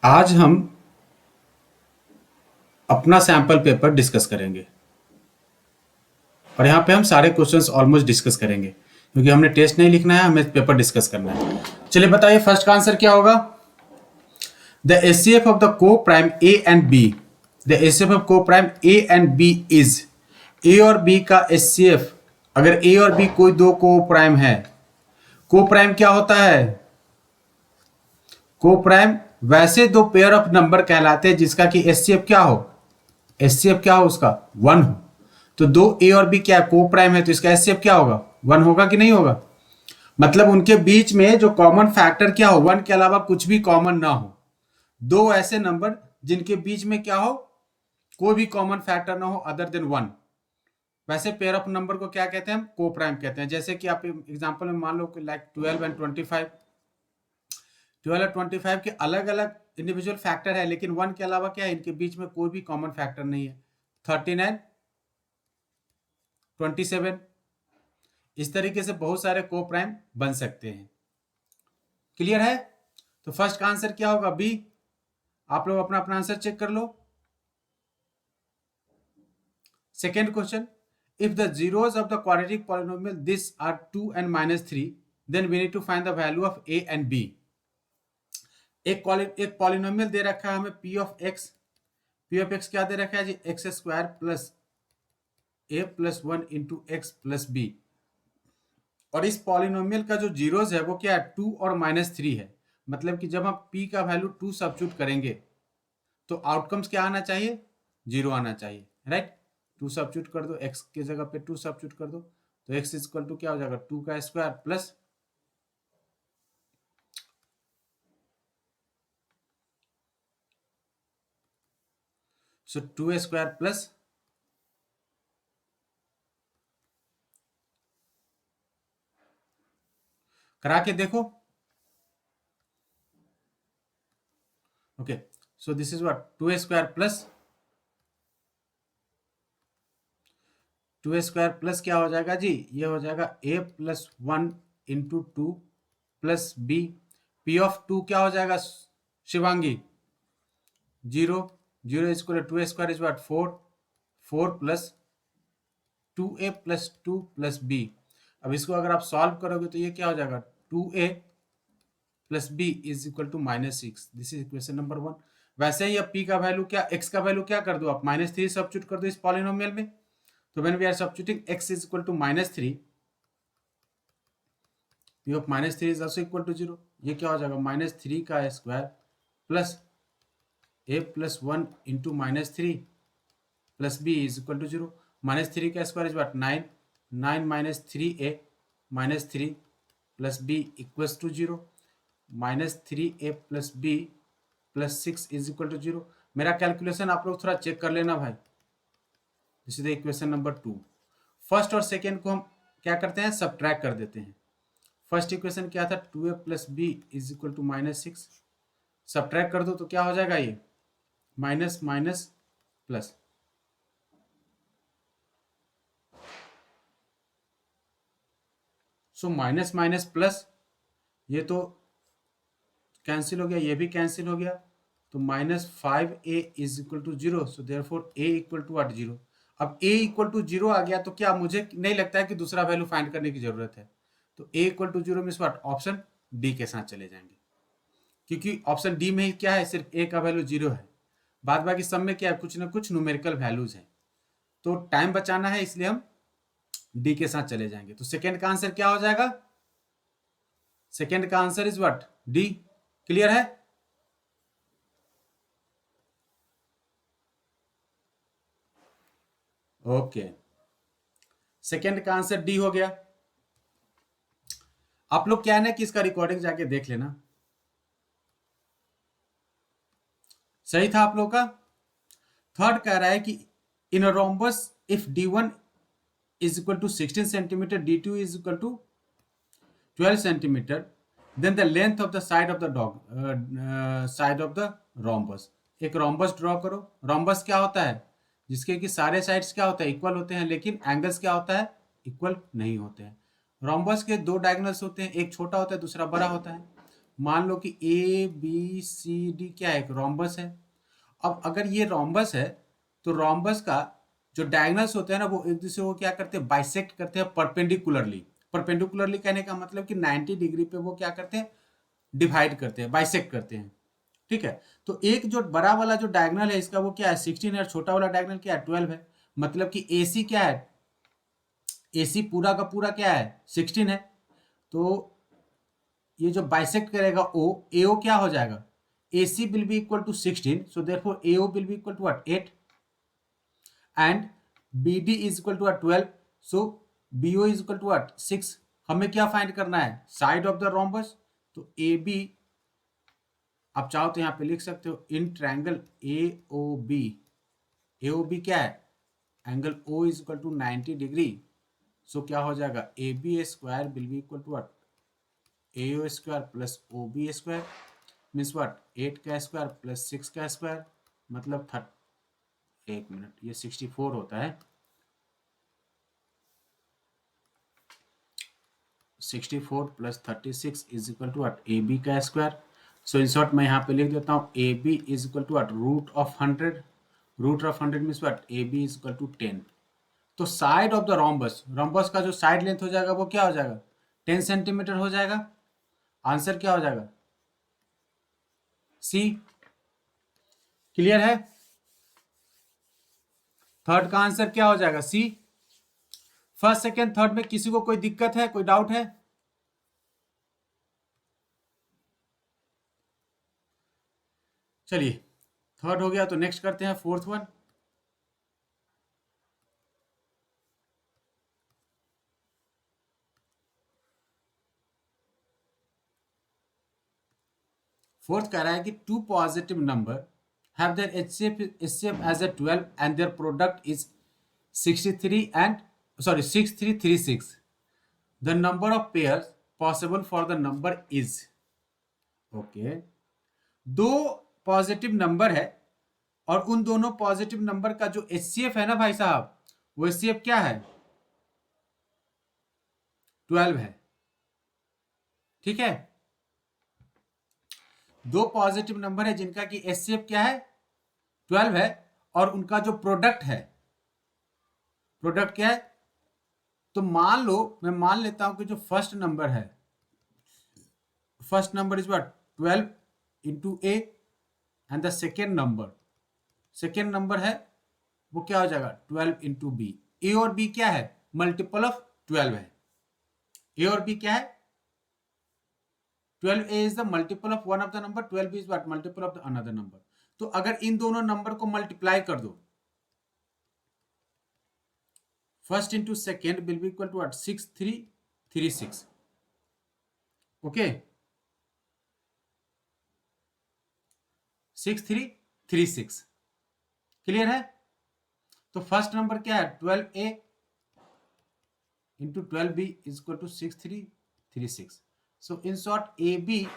आज हम अपना सैंपल पेपर डिस्कस करेंगे और यहाँ पे हम सारे क्वेश्चंस ऑलमोस्ट डिस्कस करेंगे क्योंकि हमने टेस्ट नहीं लिखना है, हमें पेपर डिस्कस करना है। चलिए बताइए फर्स्ट का आंसर क्या होगा। The HCF of the coprime A and B, the HCF of coprime A and B is, A और बी का एचसीएफ, अगर ए और बी कोई दो को प्राइम है, को प्राइम क्या होता है, को प्राइम वैसे दो पेयर ऑफ नंबर कहलाते हैं जिसका कि एचसीएफ क्या हो, एचसीएफ क्या हो उसका 1 हो। तो दो ए और बी क्या को प्राइम है तो इसका एचसीएफ क्या होगा 1 होगा कि नहीं होगा। मतलब उनके बीच में जो कॉमन फैक्टर क्या हो 1 के अलावा कुछ भी कॉमन ना हो, दो ऐसे नंबर जिनके बीच में क्या हो कोई भी कॉमन फैक्टर ना हो अदर देन 1, वैसे पेयर ऑफ नंबर को क्या कहते हैं हम को प्राइम कहते हैं। जैसे कि आप एग्जांपल में मान लो कि लाइक 12 एंड 25, 12 और 25 के अलग अलग इंडिविजुअल फैक्टर है लेकिन 1 के अलावा क्या है इनके बीच में कोई भी कॉमन फैक्टर नहीं है। 13 एंड 27, इस तरीके से बहुत सारे को प्राइम बन सकते हैं। क्लियर है। तो फर्स्ट का आंसर क्या होगा बी। आप लोग अपना अपना आंसर चेक कर लो। Second question, if the zeros of the quadratic polynomial this are 2 and -3 then we need to find the value of A and B. एक पॉलिनोमियल दे रखा है हमें P of X, P of X क्या दे रखा है जी X square plus A plus 1 into X plus B, और इस पॉलिनोमियल का जो जीरोस है वो क्या है 2 और -3 है। मतलब कि जब हम p का वैल्यू 2 सब्स्टिट्यूट करेंगे तो आउटकम्स क्या आना चाहिए 0 आना चाहिए, राइट। 2 सब्स्टिट्यूट कर दो, x के जगह पे 2 सब्स्टिट्यूट कर दो तो x इक्वल टू क्या हो जाएगा 2 का square plus so 2 square plus करा के देखो। Okay so this is what 2 square plus 2 square plus क्या हो जाएगा जी ये हो जाएगा a plus 1 into 2 plus b, p of 2 क्या हो जाएगा Shivangi 0, 0 equal 2 square is what 4, 4 plus 2a plus 2 plus b. अब इसको अगर आप सॉल्व करोगे तो ये क्या हो जाएगा 2a plus b is equal to -6। This is equation number 1। वैसे ही अब p का वैल्यू क्या x का वैल्यू क्या कर दो आप -3 सब्स्टिट्यूट कर दो इस पॉलिनोमियल में। तो when we are substituting x is equal to -3, p of -3 is also equal to 0। ये क्या हो जाएगा -3 का square plus a plus 1 into -3 plus b is equal to 0। -3 का square is what 9, 9 -3a -3 plus b equals to 0, -3a plus b plus 6 is equal to 0। मेरा calculation आप लोग थोड़ा चेक कर लेना भाई। This is the equation number 2। First और second को हम क्या करते हैं सब्ट्रैक्ट कर देते हैं। फर्स्ट इक्वेशन क्या था 2a plus b is equal to -6, subtract कर दो तो क्या हो जाएगा ये minus minus plus, so minus minus plus, ये तो कैंसिल हो गया, ये भी कैंसिल हो गया, तो -5a is equal to 0, so therefore a equal to what 0। अब a इक्वल टू 0 आ गया तो क्या मुझे नहीं लगता है कि दूसरा वैल्यू फाइंड करने की जरूरत है। तो a equal to 0 means what option D के साथ चले जाएंगे, क्योंकि ऑप्शन डी में ही क्या है सिर्फ a का वैल्यू 0 है, बाद बाकी सब में क्या है कुछ ना कुछ न्यूमेरिकल वैल्यूज है। तो टाइम बचाना है इसलिए हम डी के साथ चले जाएंगे। तो सेकेंड का आंसर क्या हो जाएगा, सेकेंड का answer is what D. Clear है। ओके सेकेंड का आंसर डी हो गया। आप लोग क्या है ना कि इसका रिकॉर्डिंग जाके देख लेना, सही था आप लोग का। थर्ड कह रहा है कि in rhombus if d1 is equal to 16 centimetre, d2 is equal to 12 centimetre, then the length of the side of the dog side of the rhombus. एक रोम्बस ड्रॉ करो। रोम्बस क्या होता है जिसके कि सारे साइड्स क्या होता है इक्वल होते हैं लेकिन एंगल्स क्या होता है इक्वल नहीं होते हैं। रोम्बस के दो डायगोनल्स होते हैं, एक छोटा होता है दूसरा बड़ा होता है। मान लो कि ए बी सी डी क्या है, एक रोम्बस है। अब अगर ये रोम्बस है तो रोम्बस का जो डायगोनल्स होते हैं ना वो एक दूसरे को क्या करते हैं, बाइसेक्ट करते हैं परपेंडिकुलरली। परपेंडिकुलरली कहने का मतलब कि 90 डिग्री पे वो क्या करते हैं, डिवाइड करते हैं, बाइसेक्ट करते हैं। ठीक है, तो एक जो बड़ा वाला जो डायगोनल है इसका वो क्या है 16 है, और छोटा वाला डायगोनल क्या है 12 है। मतलब कि ए सी क्या है, ए सी पूरा का पूरा क्या है 16 है। तो ये जो बाइसेक्ट करेगा ओ, एओ क्या हो जाएगा, A C will be equal to 16, so therefore AO will be equal to what 8, and B D is equal to 12, so B O is equal to what 6। हमें क्या फाइंड करना है, साइड ऑफ द रोम्बस। तो A B आप चाहो तो यहाँ पे लिख सकते हो in triangle A O B. A O B क्या है, angle O is equal to 90 degree. So क्या हो जाएगा, A B square will be equal to what, A O square plus O B square, means what 8 का square plus 6 का square, मतलब 1 minute, ये 64 होता है। 64 plus 36 is equal to what, A B का स्क्वायर। सो इन शॉर्ट मैं यहाँ पे लिख देता हूँ A B is equal to what root of 100, root of 100 means what A B is equal to 10। तो side of the rhombus, rhombus का जो साइड लेंथ हो जाएगा वो क्या हो जाएगा 10 सेंटीमीटर हो जाएगा। आंसर क्या हो जाएगा सी। क्लियर है, थर्ड का आंसर क्या हो जाएगा सी। फर्स्ट सेकेंड थर्ड में किसी को कोई दिक्कत है, कोई डाउट है? चलिए थर्ड हो गया, तो नेक्स्ट करते हैं फोर्थ वन। फोर्थ कह रहा है कि two positive number have their HCF as a 12 and their product is 63 and 6336। The number of pairs possible for the number is. Okay, दो पॉजिटिव नंबर है और उन दोनों पॉजिटिव नंबर का जो एचसीएफ है ना भाई साहब, वो एचसीएफ क्या है 12 है। ठीक है, दो पॉजिटिव नंबर है जिनका कि एचसीएफ क्या है 12 है, और उनका जो प्रोडक्ट है, प्रोडक्ट क्या है, तो मान लो मैं मान लेता हूं कि जो फर्स्ट नंबर है, first number is what 12 into A, and the second number है वो क्या हो जाएगा 12 इंटू बी। ए और बी क्या है मल्टीपल ऑफ 12 है। ए और बी क्या है 12a is the multiple of one of the number, 12b is what multiple of the another number। तो अगर इन दोनों नंबर को मल्टीप्लाई कर दो, first into second will be equal to what 6336। Okay 6336, clear है। तो फर्स्ट नंबर क्या है 12a into 12b is equal to 6336। So in short a B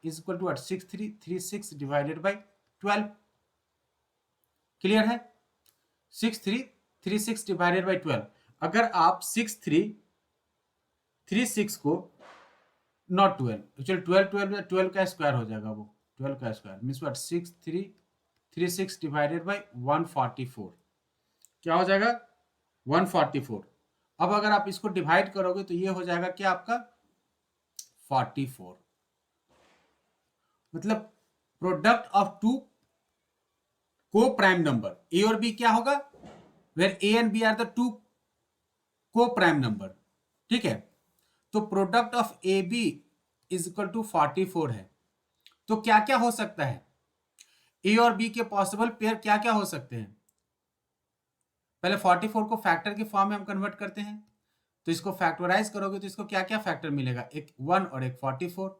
is equal to what 6336 divided by 12। Clear है, 6336 divided by 12। अगर आप 6336 को not 12, actually 12 का square हो जाएगा, वो 12 का square means what 6336 divided by 144 क्या हो जाएगा 144। अब अगर आप इसको डिवाइड करोगे तो ये हो जाएगा क्या आपका 44। मतलब product of two coprime number, a और बी क्या होगा, where a and b are the two coprime number. ठीक है, तो product of a B is equal to 44 है। तो क्या क्या हो सकता है, ए और बी के पॉसिबल पेयर क्या क्या हो सकते हैं। पहले 44 को फैक्टर के फॉर्म में हम कन्वर्ट करते हैं, तो इसको फैक्टराइज करोगे तो इसको क्या क्या फैक्टर मिलेगा, एक 1 और एक 44,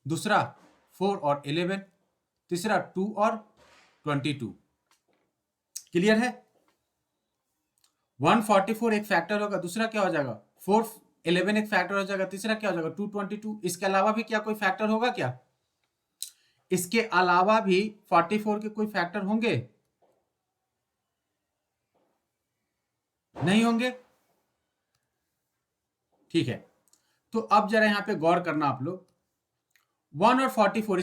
दूसरा 4 और 11, तीसरा 2 और 22। क्लियर है, 144 एक फैक्टर होगा, दूसरा क्या हो जाएगा 411 एक फैक्टर हो जाएगा, तीसरा क्या हो जाएगा 222। इसके अलावा भी क्या कोई फैक्टर होगा क्या, इसके अलावा भी 44 के कोई फैक्टर होंगे, नहीं होंगे। ठीक है, तो अब जरा यहां पे गौर करना आप लोग, 1 और 44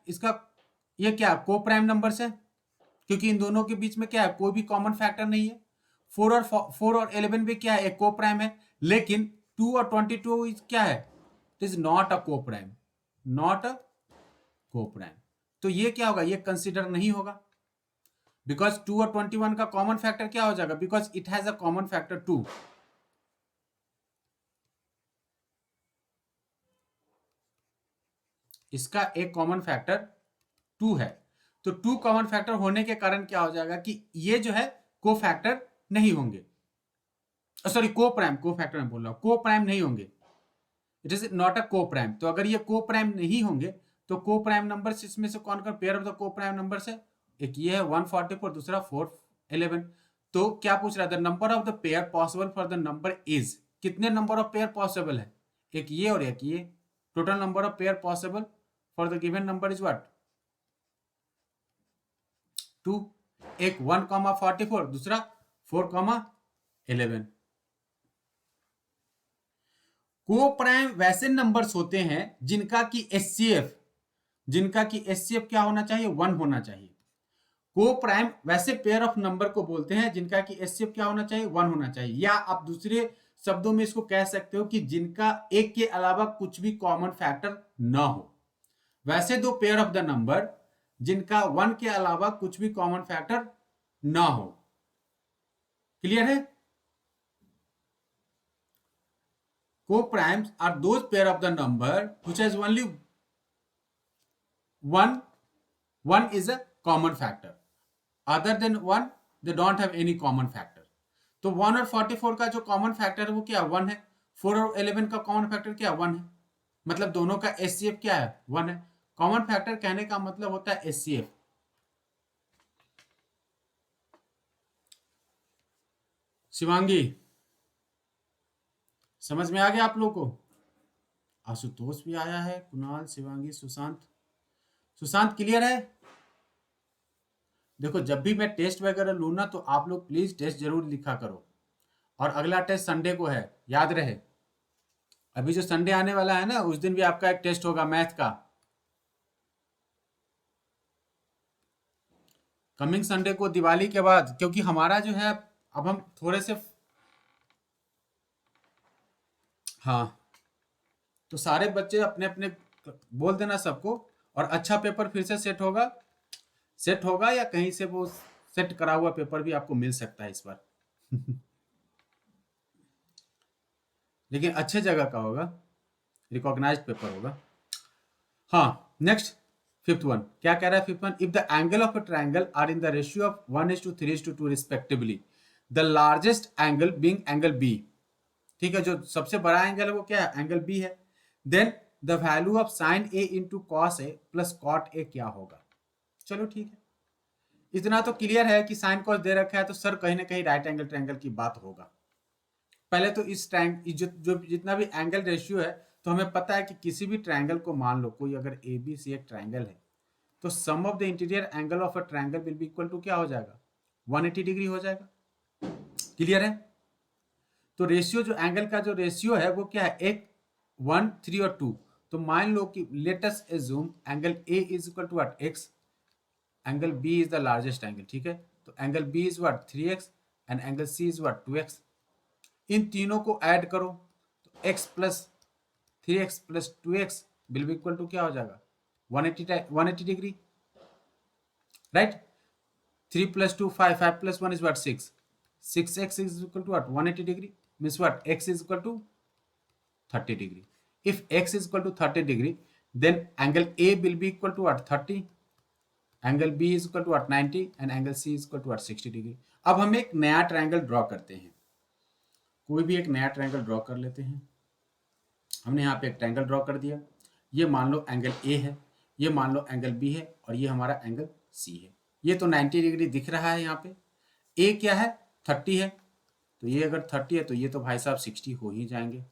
इसका ये क्या को प्राइम नंबर्स है, क्योंकि इन दोनों के बीच में क्या है, कोई भी कॉमन फैक्टर नहीं है। 4 और 11 भी क्या है, एक को प्राइम है, लेकिन 2 और 22 क्या है, इट इज नॉट अ को प्राइम, नॉट अ को प्राइम। तो ये क्या होगा, ये कंसिडर नहीं होगा, बिकॉज 2 और 21 का कॉमन फैक्टर क्या हो जाएगा, because it has a common factor 2। इसका एक कॉमन फैक्टर 2 है, तो 2 कॉमन फैक्टर होने के कारण क्या हो जाएगा कि ये जो है को फैक्टर नहीं होंगे, सॉरी को प्राइम, को फैक्टर मैं बोल रहा हूं, को प्राइम नहीं होंगे, इट इज नॉट अ को प्राइम। तो अगर ये को प्राइम नहीं होंगे तो को प्राइम नंबर्स इसमें से कौन कौन पेयर ऑफ द को प्राइम नंबर्स है, एक ये है 144, दूसरा 411। तो क्या पूछ रहा है, the number of the pair possible for the number is, कितने नंबर ऑफ पेयर पॉसिबल है, एक ये और एक ये, total number of pair possible for the given number is what 2, एक 1,44, दूसरा 4,11। को प्राइम वैसे नंबर्स होते हैं जिनका कि एचसीएफ क्या होना चाहिए, 1 होना चाहिए। को प्राइम वैसे पेयर ऑफ नंबर को बोलते हैं जिनका कि एचसीएफ क्या होना चाहिए, 1 होना चाहिए, या आप दूसरे शब्दों में इसको कह सकते हो कि जिनका एक के अलावा कुछ भी कॉमन फैक्टर ना हो। वैसे दो पेयर ऑफ द नंबर जिनका 1 के अलावा कुछ भी कॉमन फैक्टर ना हो। क्लियर है? Co-primes are those pair of the number which has only one is a common factor. Other than one, they don't have any common factor. तो 1 और 44 का जो कॉमन फैक्टर है वो क्या 1 है, 4 और 11 का कॉमन फैक्टर क्या 1 है, मतलब दोनों का एचसीएफ क्या है 1 है। कॉमन फैक्टर कहने का मतलब होता है एचसीएफ। शिवांगी समझ में आ गया आप लोग को? आशुतोष भी आया है, कुणाल, शिवांगी, सुशांत क्लियर है? देखो जब भी मैं टेस्ट वगैरह लूँ ना तो आप लोग प्लीज टेस्ट जरूर लिखा करो, और अगला टेस्ट संडे को है, याद रहे। अभी जो संडे आने वाला है ना उस दिन भी आपका एक टेस्ट होगा मैथ का, कमिंग संडे को दिवाली के बाद, क्योंकि हमारा जो है अब हम थोड़े से, हाँ तो सारे बच्चे अपने अपने बोल देना सबको, और अच्छा पेपर फिर से सेट होगा या कहीं से वो सेट करा हुआ पेपर भी आपको मिल सकता है इस बार लेकिन अच्छे जगह का होगा, रिकॉग्नाइज्ड पेपर होगा। हाँ नेक्स्ट फिफ्थ वन क्या कह रहा है, fifth one, if the angle of a triangle are in the ratio of 1:3:2 respectively, the largest angle being angle B, ठीक है, जो सबसे बड़ा एंगल है वो क्या है, एंगल बी है, then the value of sine A into cos A plus cot A क्या होगा। चलो ठीक है, इतना तो क्लियर है कि साइन कॉस दे रखा है तो सर कहीं ना कहीं राइट एंगल ट्रायंगल की बात होगा। पहले तो इस ट्रायंगल जो जितना भी एंगल रेशियो है, तो हमें पता है कि किसी भी ट्रायंगल को मान लो कोई अगर ए बी सी एक ट्रायंगल है तो sum of the interior angle of a triangle will be equal to क्या हो जाएगा 180 डिग्री हो जाएगा। क्लियर है? तो रेशियो जो एंगल का जो रेशियो है वो क्या है, एक 1 3 और 2। तो मान लो कि let us assume angle A is equal to what x, angle B is the largest angle, ठीक है, तो angle B is what 3x and angle C is what 2x। इन तीनों को ऐड करो तो x plus 3x plus 2x will be equal to क्या हो जाएगा 180 degree, right. 3 plus 2 5, 5 plus 1 is what 6, 6x is equal to what 180 degree, means what x is equal to 30 degree. If x is equal to 30 degree, then angle A will be equal to what 30, angle B is equal to what 90 and angle C is equal to what 60 degree. अब हम एक नया triangle draw करते हैं, कोई भी एक नया ट्रायंगल ड्रॉ कर लेते हैं। हमने यहाँ पे एक ट्रायंगल ड्रॉ कर दिया, ये मान लो एंगल ए है, ये मान लो एंगल बी है, और ये हमारा एंगल सी है। ये तो 90 डिग्री दिख रहा है यहाँ पे, ए क्या है 30 है, तो ये अगर 30 है तो ये तो भाई साहब 60 हो ही जाएंगे।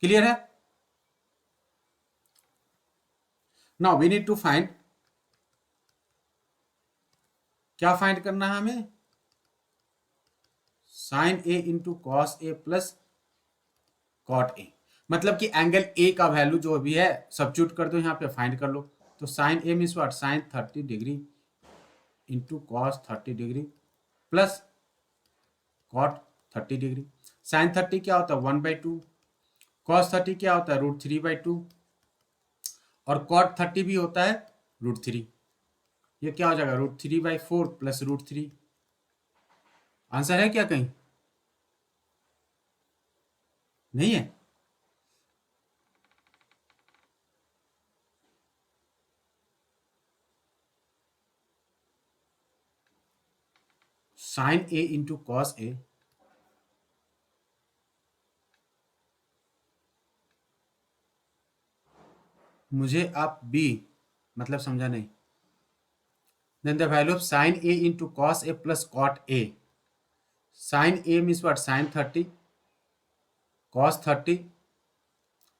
क्लियर है? Now we need to find, क्या फाइंड करना है हमें, sine A into cos A plus cot A, मतलब कि एंगल ए का वैल्यू जो भी है सब्स्टिट्यूट कर दो यहाँ पे, फाइंड कर लो। तो sine A means what, sine 30 degree into cos 30 degree plus cot 30 degree. Sine 30 क्या होता है 1/2, कॉस 30 क्या होता है √3/2 और कॉट 30 भी होता है √3। ये क्या हो जाएगा √3/4 प्लस √3। आंसर है क्या कहीं? नहीं है? Sine A into cos A, मुझे आप बी मतलब समझा नहीं। Then the value of sine A into cos A plus cot A. Sine A means what, sine 30 cos 30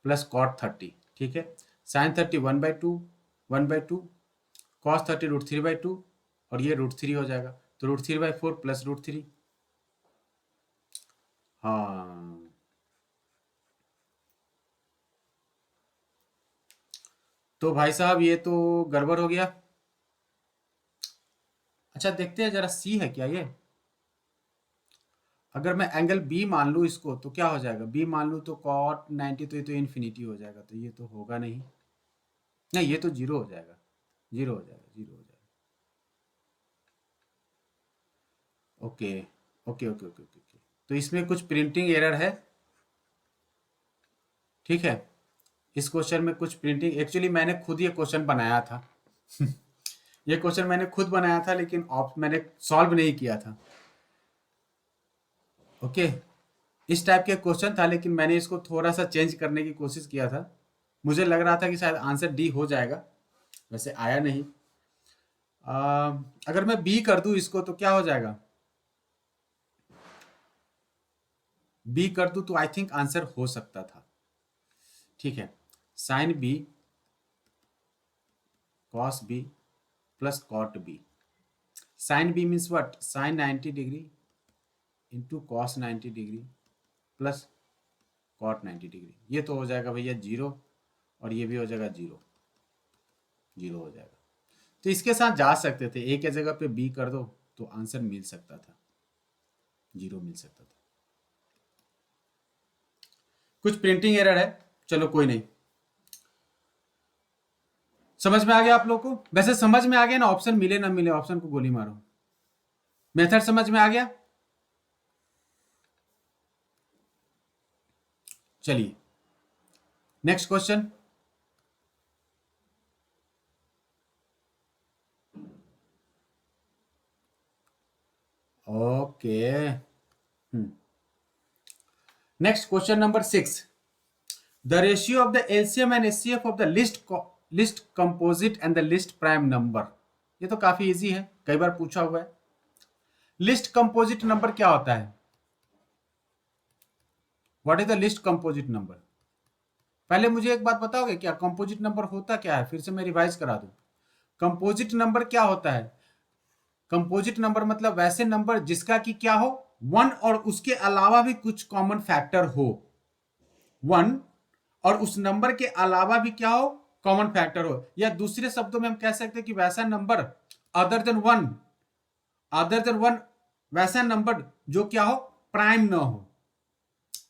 plus cot 30, ठीक है। साइन 30 1/2 कॉस 30 √3/2 और ये √3 हो जाएगा, तो √3/4 प्लस √3। हाँ, तो भाई साहब ये तो गड़बड़ हो गया। अच्छा देखते हैं जरा, सी है क्या ये? अगर मैं एंगल बी मान लूँ इसको तो क्या हो जाएगा, बी मान लूँ तो कॉट 90, तो ये तो इन्फिनिटी हो जाएगा, तो ये तो होगा नहीं। नहीं, ये तो जीरो हो जाएगा, जीरो हो जाएगा, जीरो हो जाएगा। Okay okay okay okay okay okay. तो इसमें कुछ प्रिंटिंग एरर है, ठीक है। इस क्वेश्चन में कुछ प्रिंटिंग, एक्चुअली मैंने खुद ये क्वेश्चन बनाया था ये क्वेश्चन मैंने खुद बनाया था, लेकिन मैंने सॉल्व नहीं किया था। ओके, इस टाइप के क्वेश्चन था, लेकिन मैंने इसको थोड़ा सा चेंज करने की कोशिश किया था। मुझे लग रहा था कि शायद आंसर डी हो जाएगा, वैसे आया नहीं। अगर मैं बी कर दूं इसको तो क्या हो जाएगा, बी कर दूं तो आई थिंक आंसर हो सकता था, ठीक है। Sine B cos B plus cot B. Sine B means what, sine 90 degree into cos 90 degree plus cot 90 degree. ये तो हो जाएगा भैया जीरो, और ये भी हो जाएगा जीरो, जीरो हो जाएगा। तो इसके साथ जा सकते थे, ए के जगह पे बी कर दो तो आंसर मिल सकता था, जीरो मिल सकता था। कुछ प्रिंटिंग एरर है, चलो कोई नहीं। समझ में आ गया आप लोग को? वैसे समझ में आ गया ना, ऑप्शन मिले ना मिले ऑप्शन को गोली मारो। मेथड समझ में आ गया? चलिए next question. Okay, next question number 6। The ratio of the LCM and HCF of the list composite and the list prime number. ये तो काफी इजी है, कई बार पूछा हुआ है। लिस्ट कंपोजिट नंबर क्या होता है? What is the list composite number? पहले मुझे एक बात बताओगे क्या कंपोजिट नंबर होता क्या है, फिर से मैं रिवाइज करा दूं। कंपोजिट नंबर क्या होता है? कंपोजिट नंबर मतलब वैसे नंबर जिसका कि क्या हो, वन और उसके अलावा भी कुछ कॉमन फैक्टर हो। वन और उस नंबर के अलावा भी क्या हो, कॉमन फैक्टर हो। या दूसरे शब्दों में हम कह सकते हैं कि वैसा number other than one, other than one, वैसा नंबर जो क्या हो, प्राइम ना हो।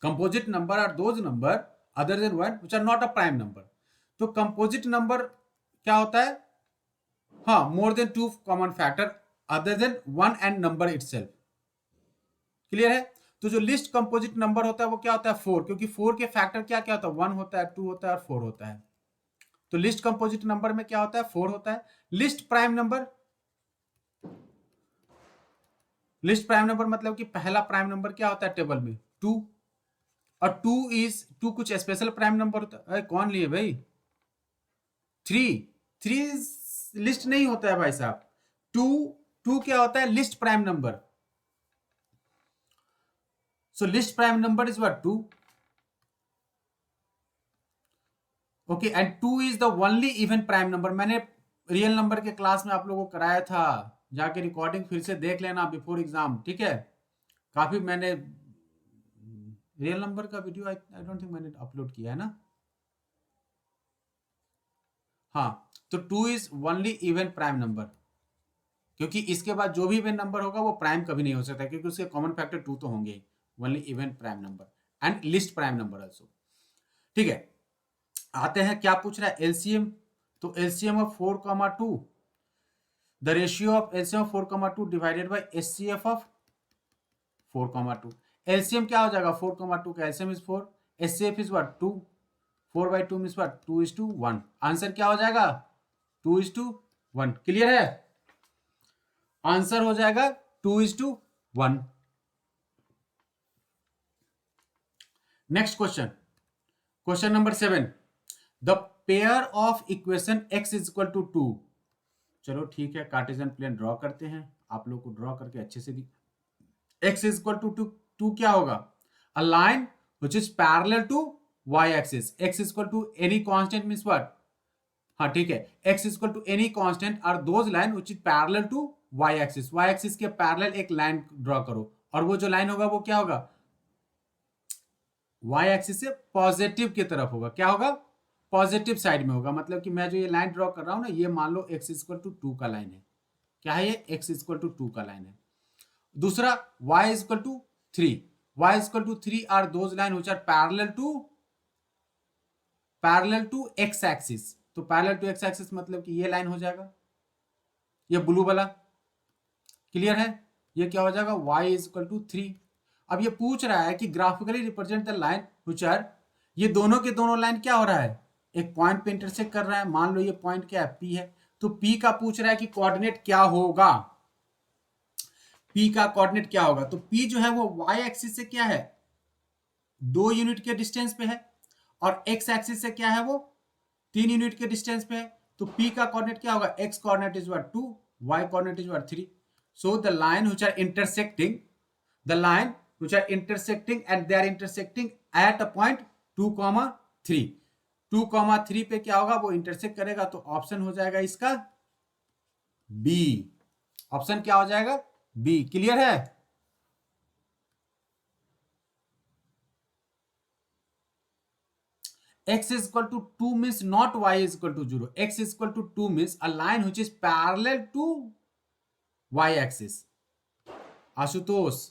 Composite number are those number other than one which are not a prime number. तो कंपोजिट नंबर क्या होता है, हाँ, more than two common factor other than one and number itself. Clear है? तो जो लिस्ट कंपोजिट नंबर होता है वो क्या होता है, फोर, क्योंकि फोर के फैक्टर क्या क्या होता है, वन होता है, टू होता है और फोर होता है। तो लिस्ट कंपोजिट नंबर में क्या होता है, फोर होता है। Least prime number, list prime number मतलब कि पहला प्राइम नंबर क्या होता है टेबल में, टू। और टू कुछ स्पेशल प्राइम नंबर होता है। कौन लिए भाई? थ्री। थ्री लिस्ट नहीं होता है भाई साहब। टू, टू क्या होता है, least prime number. So least prime number is what, two. Okay, and two is the only even prime number. मैंने रियल नंबर के क्लास में आप लोगों को कराया था, जाके रिकॉर्डिंग फिर से देख लेना बिफोर एग्जाम, ठीक है। काफी मैंने रियल नंबर का वीडियो आई डोंट थिंक मैंने अपलोड किया है ना। हाँ, तो 2 is only even prime number, क्योंकि इसके बाद जो भी इवन नंबर होगा वो प्राइम कभी नहीं हो सकता, क्योंकि उसके कॉमन फैक्टर 2 तो होंगे ही। Only even prime number and least prime number also. ठीक है, आते हैं क्या पूछ रहा है, एलसीएम। तो LCM of 4, 2, the ratio of LCM of 4, 2 divided by HCF of 4, 2। LCM क्या हो जाएगा, 4, 2 का LCM is 4, HCF is what 2, 4/2 means what 2:1। Answer क्या हो जाएगा 2:1। क्लियर है, आंसर हो जाएगा 2:1। Next question, question number 7, the pair of equation x is equal to 2। चलो ठीक है, कार्टेशियन प्लेन ड्रॉ करते हैं, आप लोग को ड्रॉ करके अच्छे से भी। x इज इक्वल टू 2 क्या होगा, a line which is parallel to y axis. x is equal to any constant means what, हाँ ठीक है, x is equal to any constant are those line which is parallel to y axis. y axis के पैरेलल एक line draw करो, और वो जो लाइन होगा वो क्या होगा, y एक्सिस से पॉजिटिव की तरफ होगा। क्या होगा, पॉजिटिव साइड में होगा। मतलब कि मैं जो ये लाइन ड्रॉ कर रहा हूं ना, ये मान लो x इक्वल टू 2 का लाइन है। क्या है ये, x इक्वल टू 2 का लाइन है। दूसरा y equal to 3, y equal to 3 are those line which are parallel to x axis. तो पैरेलल टू x एक्सिस मतलब कि ये लाइन हो जाएगा, ये ब्लू वाला। क्लियर है, ये क्या हो जाएगा, y इक्वल टू 3। अब ये पूछ रहा है कि graphically represent the line which are, ये दोनों के दोनों लाइन क्या हो रहा है, एक पॉइंट पे इंटरसेक्ट कर रहा है। मान लो ये पॉइंट क्या है, P है। तो P का पूछ रहा है कि कोऑर्डिनेट क्या होगा, P का कोऑर्डिनेट क्या होगा। तो P जो है वो y एक्सिस से क्या है, 2 यूनिट के डिस्टेंस पे है, और x एक्सिस से क्या है, वो 3 यूनिट के डिस्टेंस पे है। तो P का कोऑर्डिनेट क्या होगा, x coordinate is what 2, y coordinate is what 3। So the line which are intersecting, the line which are intersecting and they are intersecting at a point 2, 3। 2, 3 पे क्या होगा, वो इंटरसेक्ट करेगा। तो ऑप्शन हो जाएगा इसका बी। ऑप्शन क्या हो जाएगा, बी। क्लियर है, x is equal to 2 means not y is equal to 0, x is equal to 2 means a line which is parallel to y axis। Ashutosh,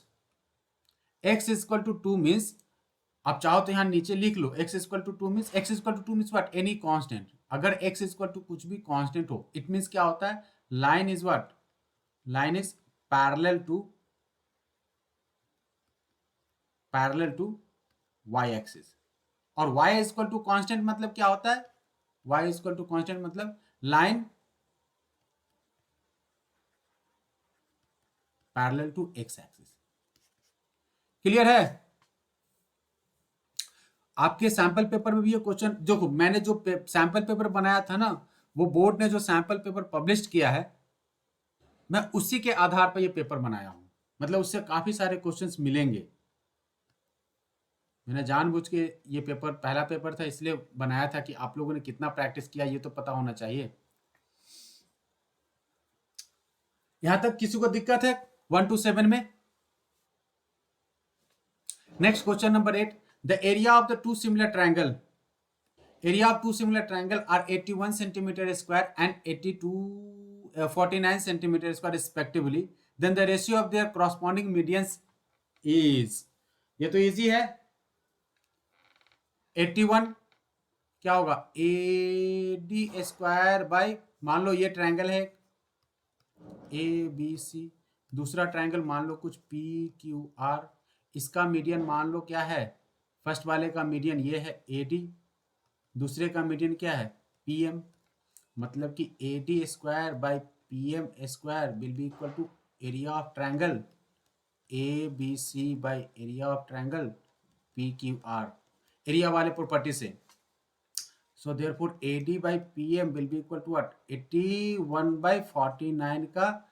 x is equal to 2 means, आप चाहो तो यहां नीचे लिख लो, x equal to 2 means, x equal to 2 means what, any constant. अगर x equal to कुछ भी कांस्टेंट हो, इट मींस क्या होता है, line is what, line is parallel to y axis. और y इक्वल टू कांस्टेंट मतलब क्या होता है, y इक्वल टू कांस्टेंट मतलब line parallel to x axis. Clear है, आपके सैंपल पेपर में भी ये क्वेश्चन, देखो मैंने जो सैंपल पेपर बनाया था ना, वो बोर्ड ने जो सैंपल पेपर पब्लिश किया है, मैं उसी के आधार पर ये पेपर बनाया हूं। मतलब उससे काफी सारे क्वेश्चंस मिलेंगे। मैंने जानबूझ के ये पेपर, पहला पेपर था इसलिए बनाया था कि आप लोगों ने कितना प्रैक्टिस किया ये तो पता होना चाहिए। यहां तक किसी को दिक्कत है 1 to 7 में। Next question number 8, the area of the two similar triangle, area of two similar triangle are 81 centimeter square and 49 centimeter square respectively, then the ratio of their corresponding medians is, ये तो easy है। 81 क्या होगा, AD square by, मान लो ये triangle है ABC, दूसरा ट्रायंगल मान लो कुछ PQR, इसका मीडियन मान लो क्या है, फर्स्ट वाले का मीडियन ये है AD, दूसरे का मीडियन क्या है PM। मतलब कि AD square by PM square will be equal to area of triangle ABC by area of triangle PQR, area वाले प्रॉपर्टी से। So therefore AD by PM will be equal to what, 81/49 का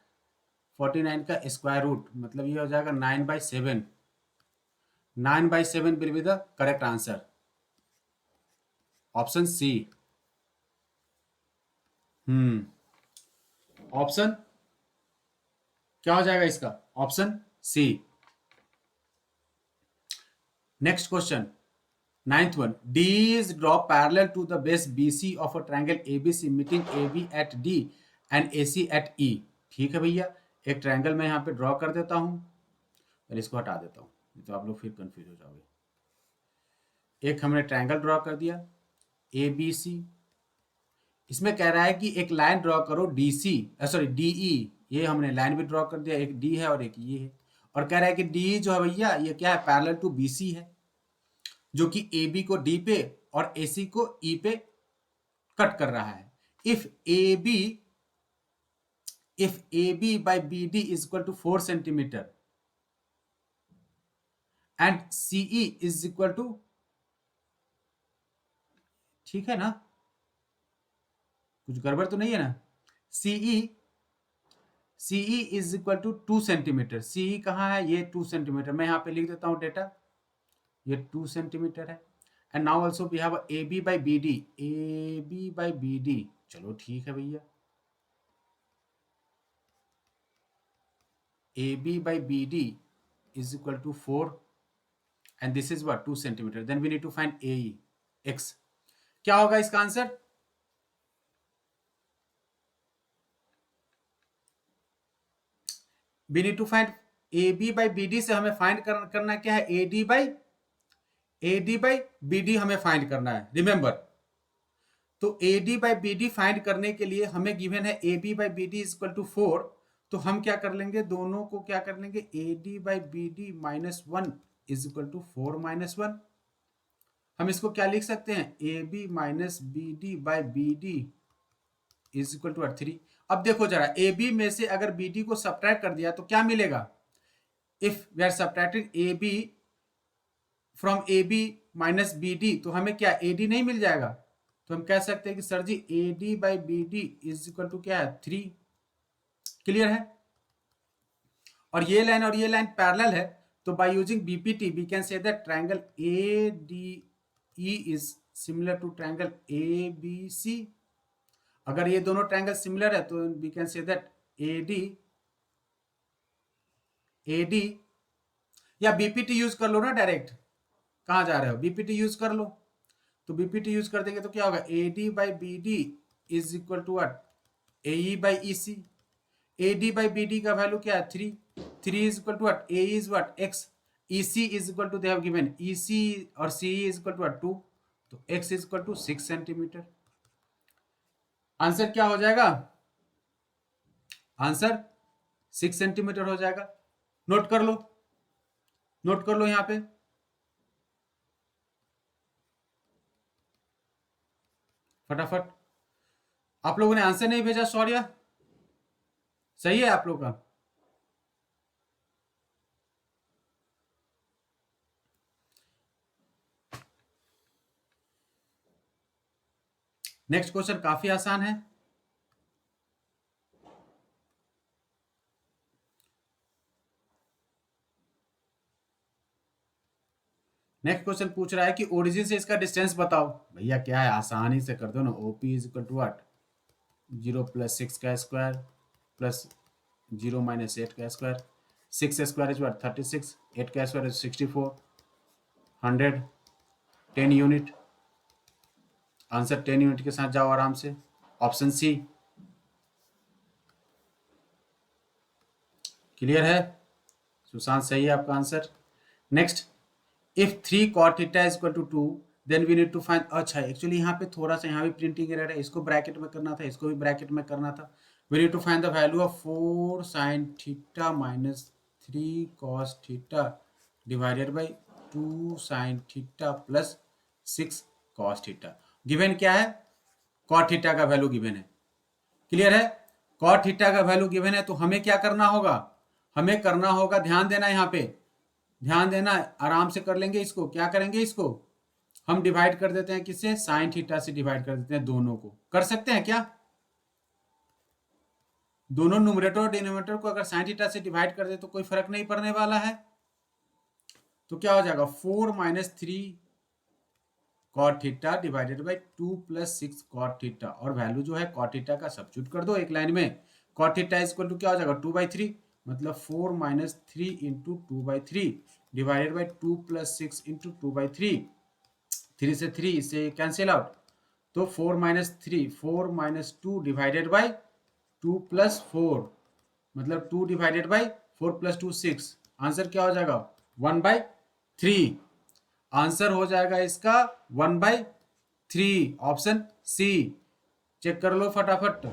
49 का square root, मतलब ये हो जाएगा 9/7। 9/7 will be the correct answer, option C. Option क्या हो जाएगा इसका, option C. Next question, ninth one, D is draw parallel to the base BC of a triangle ABC meeting AB at D and AC at E. ठीक है भैया, एक triangle मैं यहाँ पे ड्रॉ कर देता हूँ, पहले इसको हटा देता हूँ, नहीं तो आप लोग फिर कंफ्यूज हो जाओगे। एक हमने ट्रायंगल ड्रॉ कर दिया ABC, इसमें कह रहा है कि एक लाइन ड्रॉ करो DC, सॉरी DE, ये हमने लाइन भी ड्रॉ कर दिया, एक D है और एक ये है, और कह रहा है कि DE जो है भैया ये क्या है, पैरेलल टू BC है, जो कि AB को D पे और AC को E पे कट कर रहा है। If AB by BD is equal to 4 centimeter and CE is equal to, ठीक है ना, कुछ गड़बड़ तो नहीं है ना, CE is equal to 2 centimetre, CE कहाँ है, ये 2 सेंटीमीटर, मैं यहाँ पे लिख देता हूँ डेटा, ये 2 सेंटीमीटर है। And now also we have AB by BD, चलो ठीक है भैया, AB by BD is equal to 4 and this is what 2 centimeter. Then we need to find AE x. क्या होगा इसका answer, we need to find AB by BD से हमें find करना क्या है, AD by BD हमें फाइंड करना है, रिमेंबर। तो AD by BD फाइंड करने के लिए हमें गिवन है AB by BD is equal to 4, तो हम क्या कर लेंगे, दोनों को क्या कर लेंगे, AD by BD minus 1 is equal to 4 minus 1। हम इसको क्या लिख सकते हैं, AB minus BD by BD is equal to 3। अब देखो जरा, AB में से अगर BD को सब्ट्रैक्ट कर दिया तो क्या मिलेगा, if we are subtracting AB from AB minus BD, तो हमें क्या AD नहीं मिल जाएगा, तो हम कह सकते हैं कि sir ji AD by BD is equal to क्या है, 3। क्लियर है, और ये लाइन पैरेलल है, तो by using BPT we can say that triangle ADE is similar to triangle ABC। अगर ये दोनों ट्रायंगल सिमिलर है तो we can say that AD, या BPT यूज कर लो ना डायरेक्ट, कहाँ जा रहे हो, BPT यूज कर लो, तो BPT यूज कर देंगे तो क्या होगा, AD by BD is equal to what, AE by EC। AD by BD का वैल्यू क्या है, 3 is equal to what, AE is what, x, EC is equal to, they have given EC और CE is equal to what, 2, तो x is equal to 6 centimetre. Answer क्या हो जाएगा, answer 6 centimetre हो जाएगा। नोट कर लो यहां पे, फटाफट। आप लोगों ने आंसर नहीं भेजा, सॉरी, सही है आप लोग का, नेक्स्ट क्वेश्चन काफी आसान है। नेक्स्ट क्वेश्चन पूछ रहा है कि ओरिजिन से इसका डिस्टेंस बताओ। भैया क्या है, आसानी से कर दो ना, OP is equal to what, 0 + 6 का स्क्वायर प्लस 0 - 8 का स्क्वायर, 6 स्क्वायर इज व्हाट, 36, 8 का square is 64, 100, 10 unit. Answer 10 unit के साथ जाओ आराम से, ऑप्शन सी। क्लियर है, सुशांत सही है आपका answer. Next, if 3 cot theta is equal to 2 then we need to find, अच्छा एक्चुअली यहाँ पे थोड़ा सा यहाँ भी प्रिंटिंग एरर है, इसको ब्रैकेट में करना था, इसको भी ब्रैकेट में करना था। We need to find the value of 4 sin theta minus 3 cos theta divided by 2 sin theta plus 6 cos theta. Given क्या है, cot थीटा का वैल्यू गिवन है। क्लियर है, cot थीटा का वैल्यू गिवन है, तो हमें क्या करना होगा, हमें करना होगा, ध्यान देना यहाँ पे, ध्यान देना, आराम से कर लेंगे इसको। क्या करेंगे, इसको हम डिवाइड कर देते हैं, किससे, साइन थीटा से डिवाइड कर देते हैं, दोनों को कर सकते हैं क्या, दोनों न्यूमरेटर और डिनोमिनेटर को अगर साइन थीटा से डिवाइड कर दे तो कोई फर्क नहीं पड़ने वाला है। तो क्या हो जाएगा, 4 - 3 cot theta divided by 2 + 6 cot theta, और वैल्यू जो है cot थीटा का सब्स्टिट्यूट कर दो एक लाइन में। cot theta is equal to क्या हो जाएगा, 2/3, मतलब 4 - 3 × 2/3 डिवाइडेड बाई 2 प्लस 6 इंटू 2/3, 3 से 3 इसे कैंसिल आउट, तो 4 minus 3, 4 minus 2 divided by 2 plus 4, मतलब 2 डिवाइडेड बाई 4 प्लस 2 6, आंसर क्या हो जाएगा 1/3। आंसर हो जाएगा इसका 1/3, ऑप्शन सी। चेक कर लो फटाफट।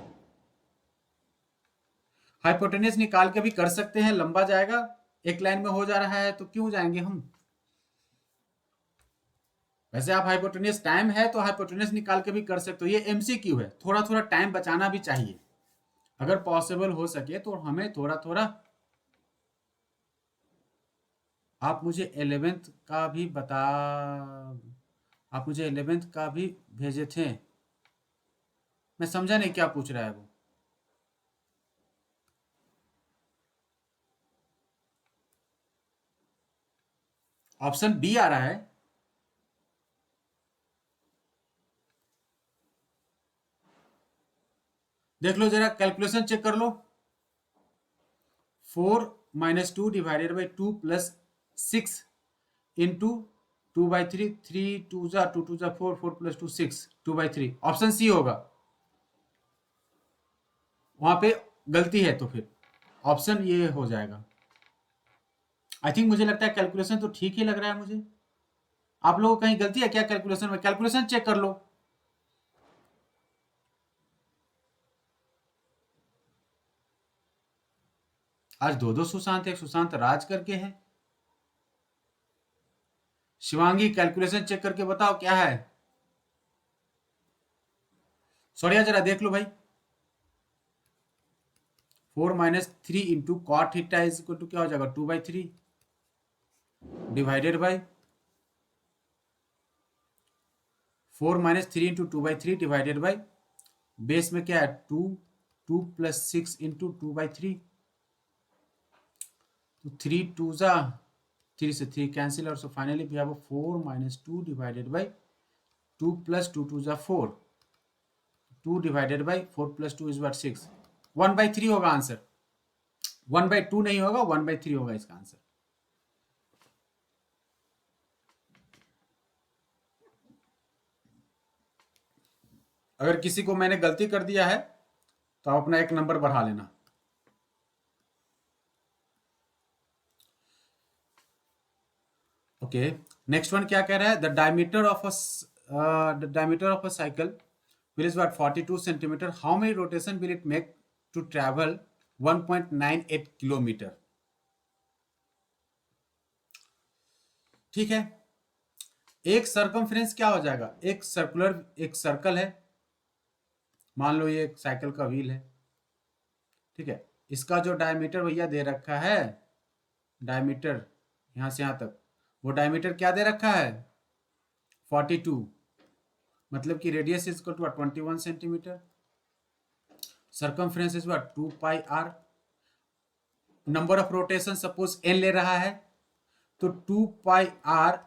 हाइपोटेन्यूज निकाल के भी कर सकते हैं, लंबा जाएगा, एक लाइन में हो जा रहा है तो क्यों जाएंगे हम। वैसे आप हाइपोटेन्यूज टाइम है तो हाइपोटेन्यूज निकाल के भी कर सकते हो, ये एमसीक्यू है, थोड़ा थोड़ा टाइम बचाना भी चाहिए, अगर पॉसिबल हो सके तो हमें थोड़ा थोड़ा। आप मुझे 11th का भी बता, आप मुझे 11th का भी भेजे थे, मैं समझा नहीं क्या पूछ रहा है वो। ऑप्शन बी आ रहा है। देख लो जरा, कैलकुलेशन चेक कर लो। 4 minus 2 divided by 2 plus 6 into 2/3, 3 2 जा 2 2 जा 4, 4 प्लस 2 6, 2/3, ऑप्शन सी होगा। वहां पे गलती है तो फिर ऑप्शन ये हो जाएगा। आई थिंक, मुझे लगता है कैलकुलेशन तो ठीक ही लग रहा है मुझे। आप लोगों को कहीं गलती है क्या कैलकुलेशन में? कैलकुलेशन चेक कर लो। आज दो दो सुशांत, एक सुशांत राज करके है। शिवांगी कैलकुलेशन चेक करके बताओ क्या है। सौर्या जरा देख लो भाई। 4 minus 3 into cot theta is equal to क्या हो जाएगा 2/3 divided by 4 minus 3 into 2/3 divided by base में क्या है 2, 2 प्लस 6 इंटू 2/3, तो 3 2 जा 3 से 3 कैंसिल, और so finally we have 4 minus 2 divided by 2 plus 2 2 जा 4, 2 divided by 4 plus 2 is what 6, 1/3 होगा आंसर। 1/2 नहीं होगा, 1/3 होगा इसका आंसर। अगर किसी को मैंने गलती कर दिया है तो आप अपना एक नंबर बढ़ा लेना। ओके, नेक्स्ट वन क्या कह रहा है, the diameter of a cycle will is what 42 centimeter, how many rotation will it make to travel 1.98 kilometre. ठीक है, एक सरकमफ्रेंस क्या हो जाएगा, एक सर्कुलर, एक सर्कल है, मान लो ये एक साइकिल का व्हील है, ठीक है, इसका जो डायमीटर भैया दे रखा है, डायमीटर यहां से यहां तक, वो डायमीटर क्या दे रखा है 42, मतलब कि radius is equal to 21 centimetre, circumference is what 2πr, number of rotation suppose n ले रहा है, तो 2πr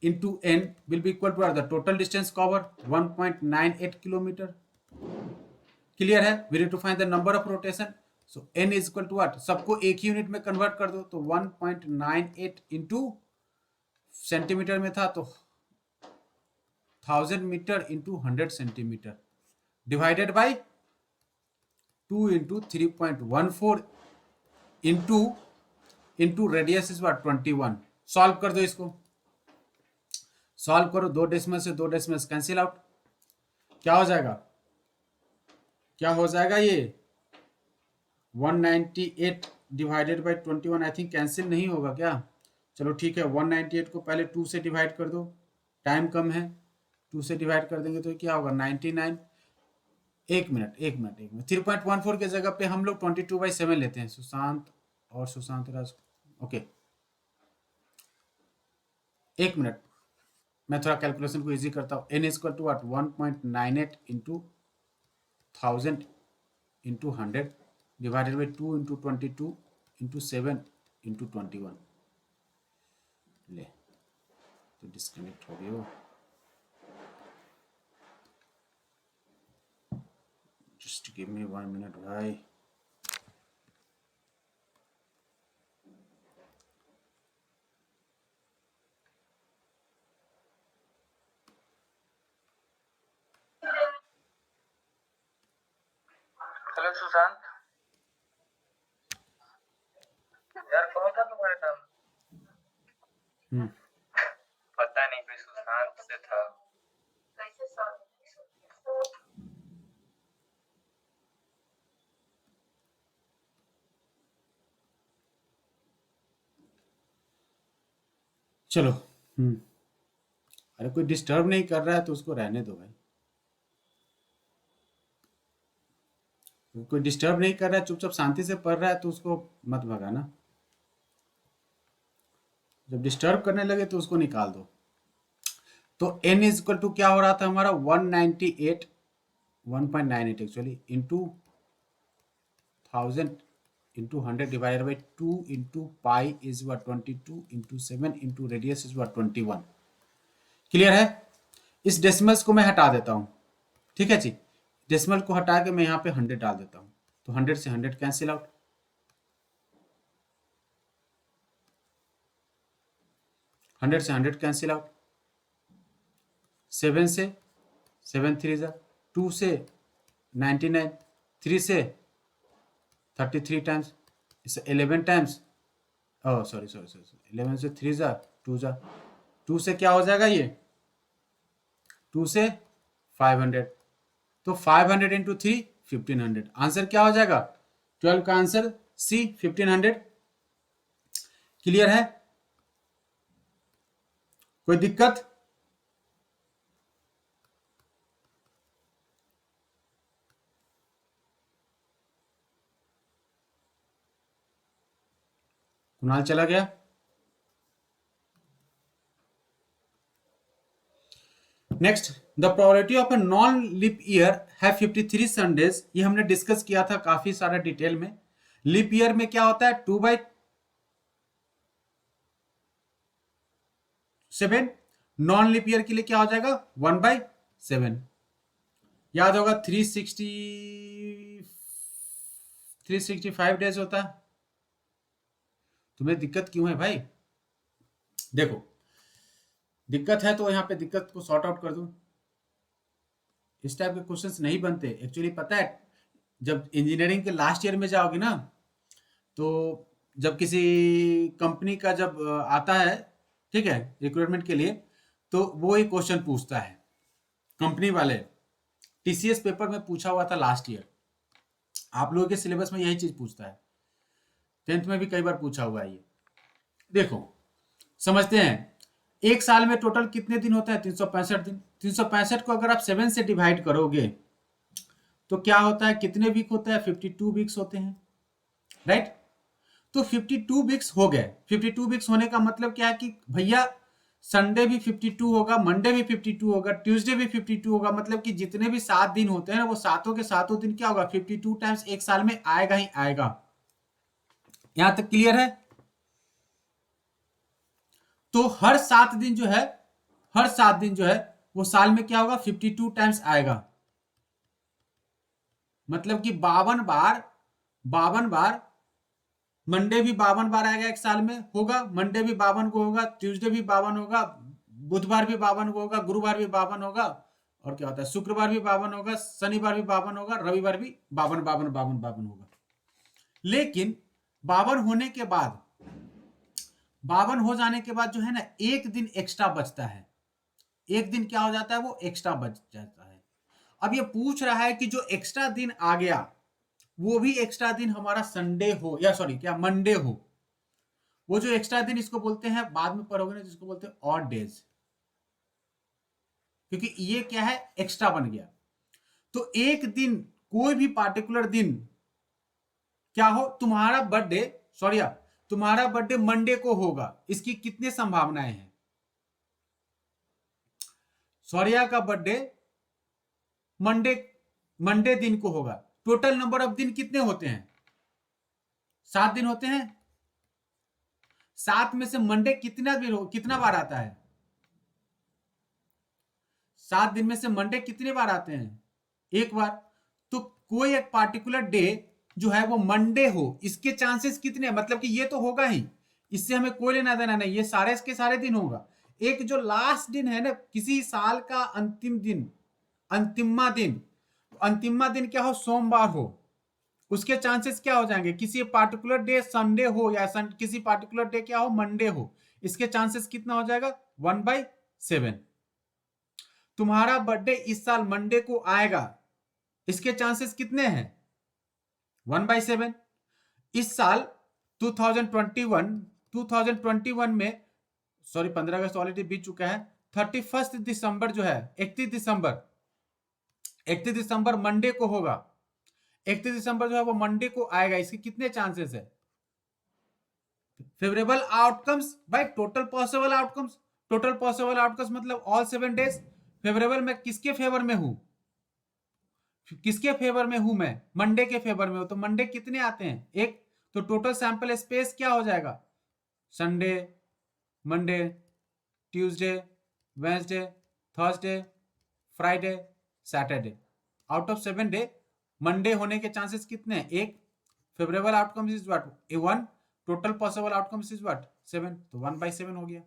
into N will be equal to the total distance cover 1.98 kilometre. Clear है, we need to find the number of rotation, so N is equal to what, सबको एक ही unit में convert कर दो, तो 1.98 इंटू सेंटीमीटर में था तो 1000 metre into 100 centimetre divided by 2 into 3.14 into into radius is what 21। Solve कर दो इसको, सॉल्व करो, दो डेसिमल से दो डेसिमल कैंसिल आउट, क्या हो जाएगा, क्या हो जाएगा ये 198 divided by 21, I think cancel नहीं होगा क्या, चलो ठीक है, 198 को पहले 2 से डिवाइड कर दो, टाइम कम है, 2 से डिवाइड कर देंगे तो क्या होगा 99। एक मिनट एक मिनट एक मिनट, 3.14 के जगह पे हम लोग 22/7 लेते हैं, सुशांत और सुशांत राज, ओके एक मिनट, मैं थोड़ा कैलकुलेशन को इजी करता हूँ, n is equal to what 1.98 into 1000 into 100 divided by 2 into 22 into 7 into 21, ले तो डिस्कनेक्ट हो गया वो, जस्ट गिव मी 1 मिनट भाई। हेलो सुशांत, यार कौन था तुम्हारे नाम? पता नहीं, कोई सुशांत से था। चलो। अरे कोई डिस्टर्ब नहीं कर रहा है तो उसको रहने दो भाई। कोई डिस्टर्ब नहीं कर रहा है, चुपचाप शांति से पढ़ रहा है तो उसको मत भगाना। जब डिस्टर्ब करने लगे तो उसको निकाल दो। तो n इज इक्वल टू क्या हो रहा था हमारा 198 1.98 actually into 1000 into 100 divided by 2 into pi is what 22 into 7 into radius is what 21। Clear है? इस डेसिमल्स को मैं हटा देता हूं। ठीक है जी, डेसिमल को हटा के मैं यहाँ पे 100 डाल देता हूं, तो 100 से 100 कैंसिल आउट, 100 से 100 कैंसिल आउट, 7 से 7 3 जा 2 से 99, 3 से 33 times, 11 times, oh sorry sorry sorry 11 से 3 जा 2 जा 2 से क्या हो जाएगा ये 2 से 500, तो 500 इंटू 3 1500। आंसर क्या हो जाएगा 12 का आंसर सी 1500। क्लियर है? कोई दिक्कत? कुणाल चला गया? Next, the probability of a non leap year है 53 संडेज। ये हमने डिस्कस किया था काफी सारा डिटेल में। लीप ईयर में क्या होता है 2/7, नॉन लीप ईयर के लिए क्या हो जाएगा 1/7। याद होगा 365 डेज होता है। तुम्हें दिक्कत क्यों है भाई? देखो, दिक्कत है तो यहाँ पे दिक्कत को सॉर्ट आउट कर दो। इस टाइप के क्वेश्चंस नहीं बनते एक्चुअली। पता है जब इंजीनियरिंग के लास्ट ईयर में जाओगे ना, तो जब किसी कंपनी का जब आता है, ठीक है, रिक्रूटमेंट के लिए, तो वो ही क्वेश्चन पूछता है कंपनी वाले। टीसीएस पेपर में पूछा हुआ था लास्ट ईयर, आप लोगों के सिलेबस में यही चीज पूछता है, 10th में भी कई बार पूछा हुआ है ये। देखो समझते हैं, एक साल में टोटल कितने दिन होते हैं 365 दिन। 365 को अगर आप 7 से डिवाइड करोगे तो क्या होता है, कितने वीक होता है 52 वीक्स होते हैं, राइट। तो 52 वीक्स हो गए। 52 वीक्स होने का मतलब क्या है कि भैया संडे भी 52 होगा, मंडे भी 52 होगा, ट्यूसडे भी 52 होगा, मतलब कि जितने भी 7 दिन होते हैं ना, वो सातों के सातों दिन क्या होगा 52 टाइम्स एक साल में आएगा ही आएगा। यहां तक क्लियर है? तो हर 7 दिन जो है, हर 7 दिन जो है वो साल में क्या होगा 52 टाइम्स आएगा। मतलब कि 52 बार मंडे भी 52 बार आएगा एक साल में, होगा मंडे भी 52 को होगा, ट्यूसडे भी 52 होगा, बुधवार भी 52 को होगा, गुरुवार भी 52 होगा, और क्या होता है शुक्रवार भी 52 होगा, शनिवार भी 52 होगा, रविवार भी 52 होगा। लेकिन 52 होने के बाद, 52 हो जाने के बाद जो है ना एक दिन एक्स्ट्रा बचता है। एक दिन क्या हो जाता है, वो एक्स्ट्रा बच जाता है। अब ये पूछ रहा है कि जो एक्स्ट्रा दिन आ गया वो भी एक्स्ट्रा दिन हमारा संडे हो या सॉरी क्या मंडे हो। वो जो एक्स्ट्रा दिन इसको बोलते हैं, बाद में पढ़ोगे ना, जिसको बोलते हैं ऑड डेज, क्योंकि ये क्या है एक्स्ट्रा बन गया। तो एक दिन, कोई भी पार्टिकुलर दिन क्या हो, तुम्हारा बर्थडे, सॉरी तुम्हारा बर्थडे मंडे को होगा, इसकी कितनी संभावनाएं हैं। सौर्या का बर्थडे मंडे मंडे दिन को होगा। टोटल नंबर ऑफ दिन कितने होते हैं 7 दिन होते हैं। 7 में से मंडे कितना बार आता है 7 दिन में से मंडे कितने बार आते हैं, एक बार। तो कोई एक पार्टिकुलर डे जो है वो मंडे हो, इसके चांसेस कितने, मतलब कि ये तो होगा ही, इससे हमें कोई लेना देना नहीं, ये सारे के सारे दिन होगा। एक जो लास्ट दिन है ना किसी साल का अंतिम दिन, अंतिमा दिन, अंतिमा दिन क्या हो सोमवार हो, उसके चांसेस क्या हो जाएंगे, किसी पार्टिकुलर डे संडे हो या किसी पार्टिकुलर डे क्या हो मंडे हो, इसके चांसेस कितना हो जाएगा 1/7। तुम्हारा बर्थडे इस साल मंडे को आएगा, इसके चांसेस कितने हैं 1/7। इस साल 2021 में, सॉरी 15 अगस्त ऑलरेडी बीत चुका है, 31 दिसंबर जो है, 31 दिसंबर मंडे को होगा, 31 दिसंबर जो है वो मंडे को आएगा, इसके कितने चांसेस है, favourable outcomes by total possible outcomes. Total possible outcomes मतलब ऑल 7 डेज। फेवरेबल में किसके फेवर में हूं, किसके फेवर में हूं मैं, मंडे के फेवर में हूं, तो मंडे कितने आते हैं एक, तो टोटल सैंपल स्पेस क्या हो जाएगा, Sunday, Monday, Tuesday, Wednesday, Thursday, Friday, Saturday. Out of 7 day Monday होने के चांसेस कितने हैं एक, favourable outcomes is what 1, total possible outcomes is what 7, तो 1/7 हो गया।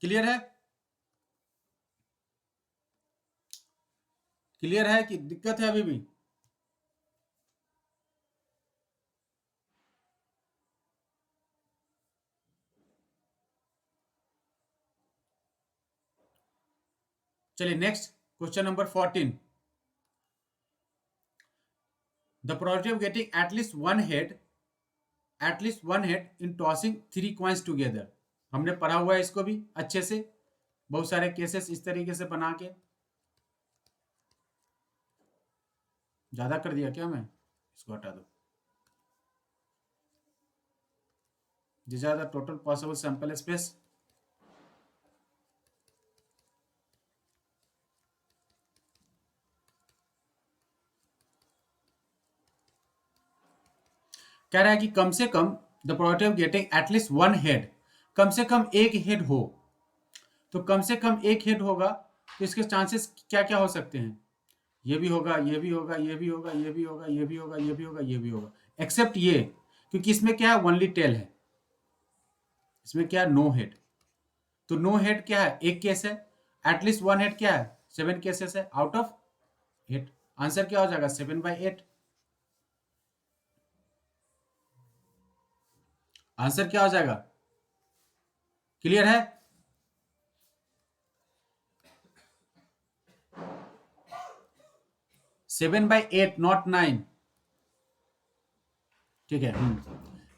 क्लियर है, क्लियर है कि दिक्कत है अभी भी। चलिए next question number 14। The probability of getting at least one head in tossing 3 coins together. हमने पढ़ा हुआ है इसको भी अच्छे से, बहुत सारे केसेस इस तरीके से बना के। ज्यादा कर दिया क्या मैं, इसको हटा दो। This are the total possible sample space. कह रहा है कि कम से कम the probability of getting at least one head, कम से कम एक हेड हो, तो कम से कम एक हेड होगा तो इसके चांसेस क्या क्या हो सकते हैं, ये भी होगा, ये भी होगा, ये भी होगा, ये भी होगा, ये भी होगा, ये भी होगा, ये भी होगा, एक्सेप्ट ये, क्योंकि इसमें क्या है ओनली टेल है, इसमें क्या है नो हेड। तो नो हेड क्या है एक केस है, एटलीस्ट वन हेड क्या है 7 केसेस है आउट ऑफ 8। आंसर क्या हो जाएगा 7/8। आंसर क्या हो जाएगा, क्लियर है। 7/8 नॉट 9। ठीक है।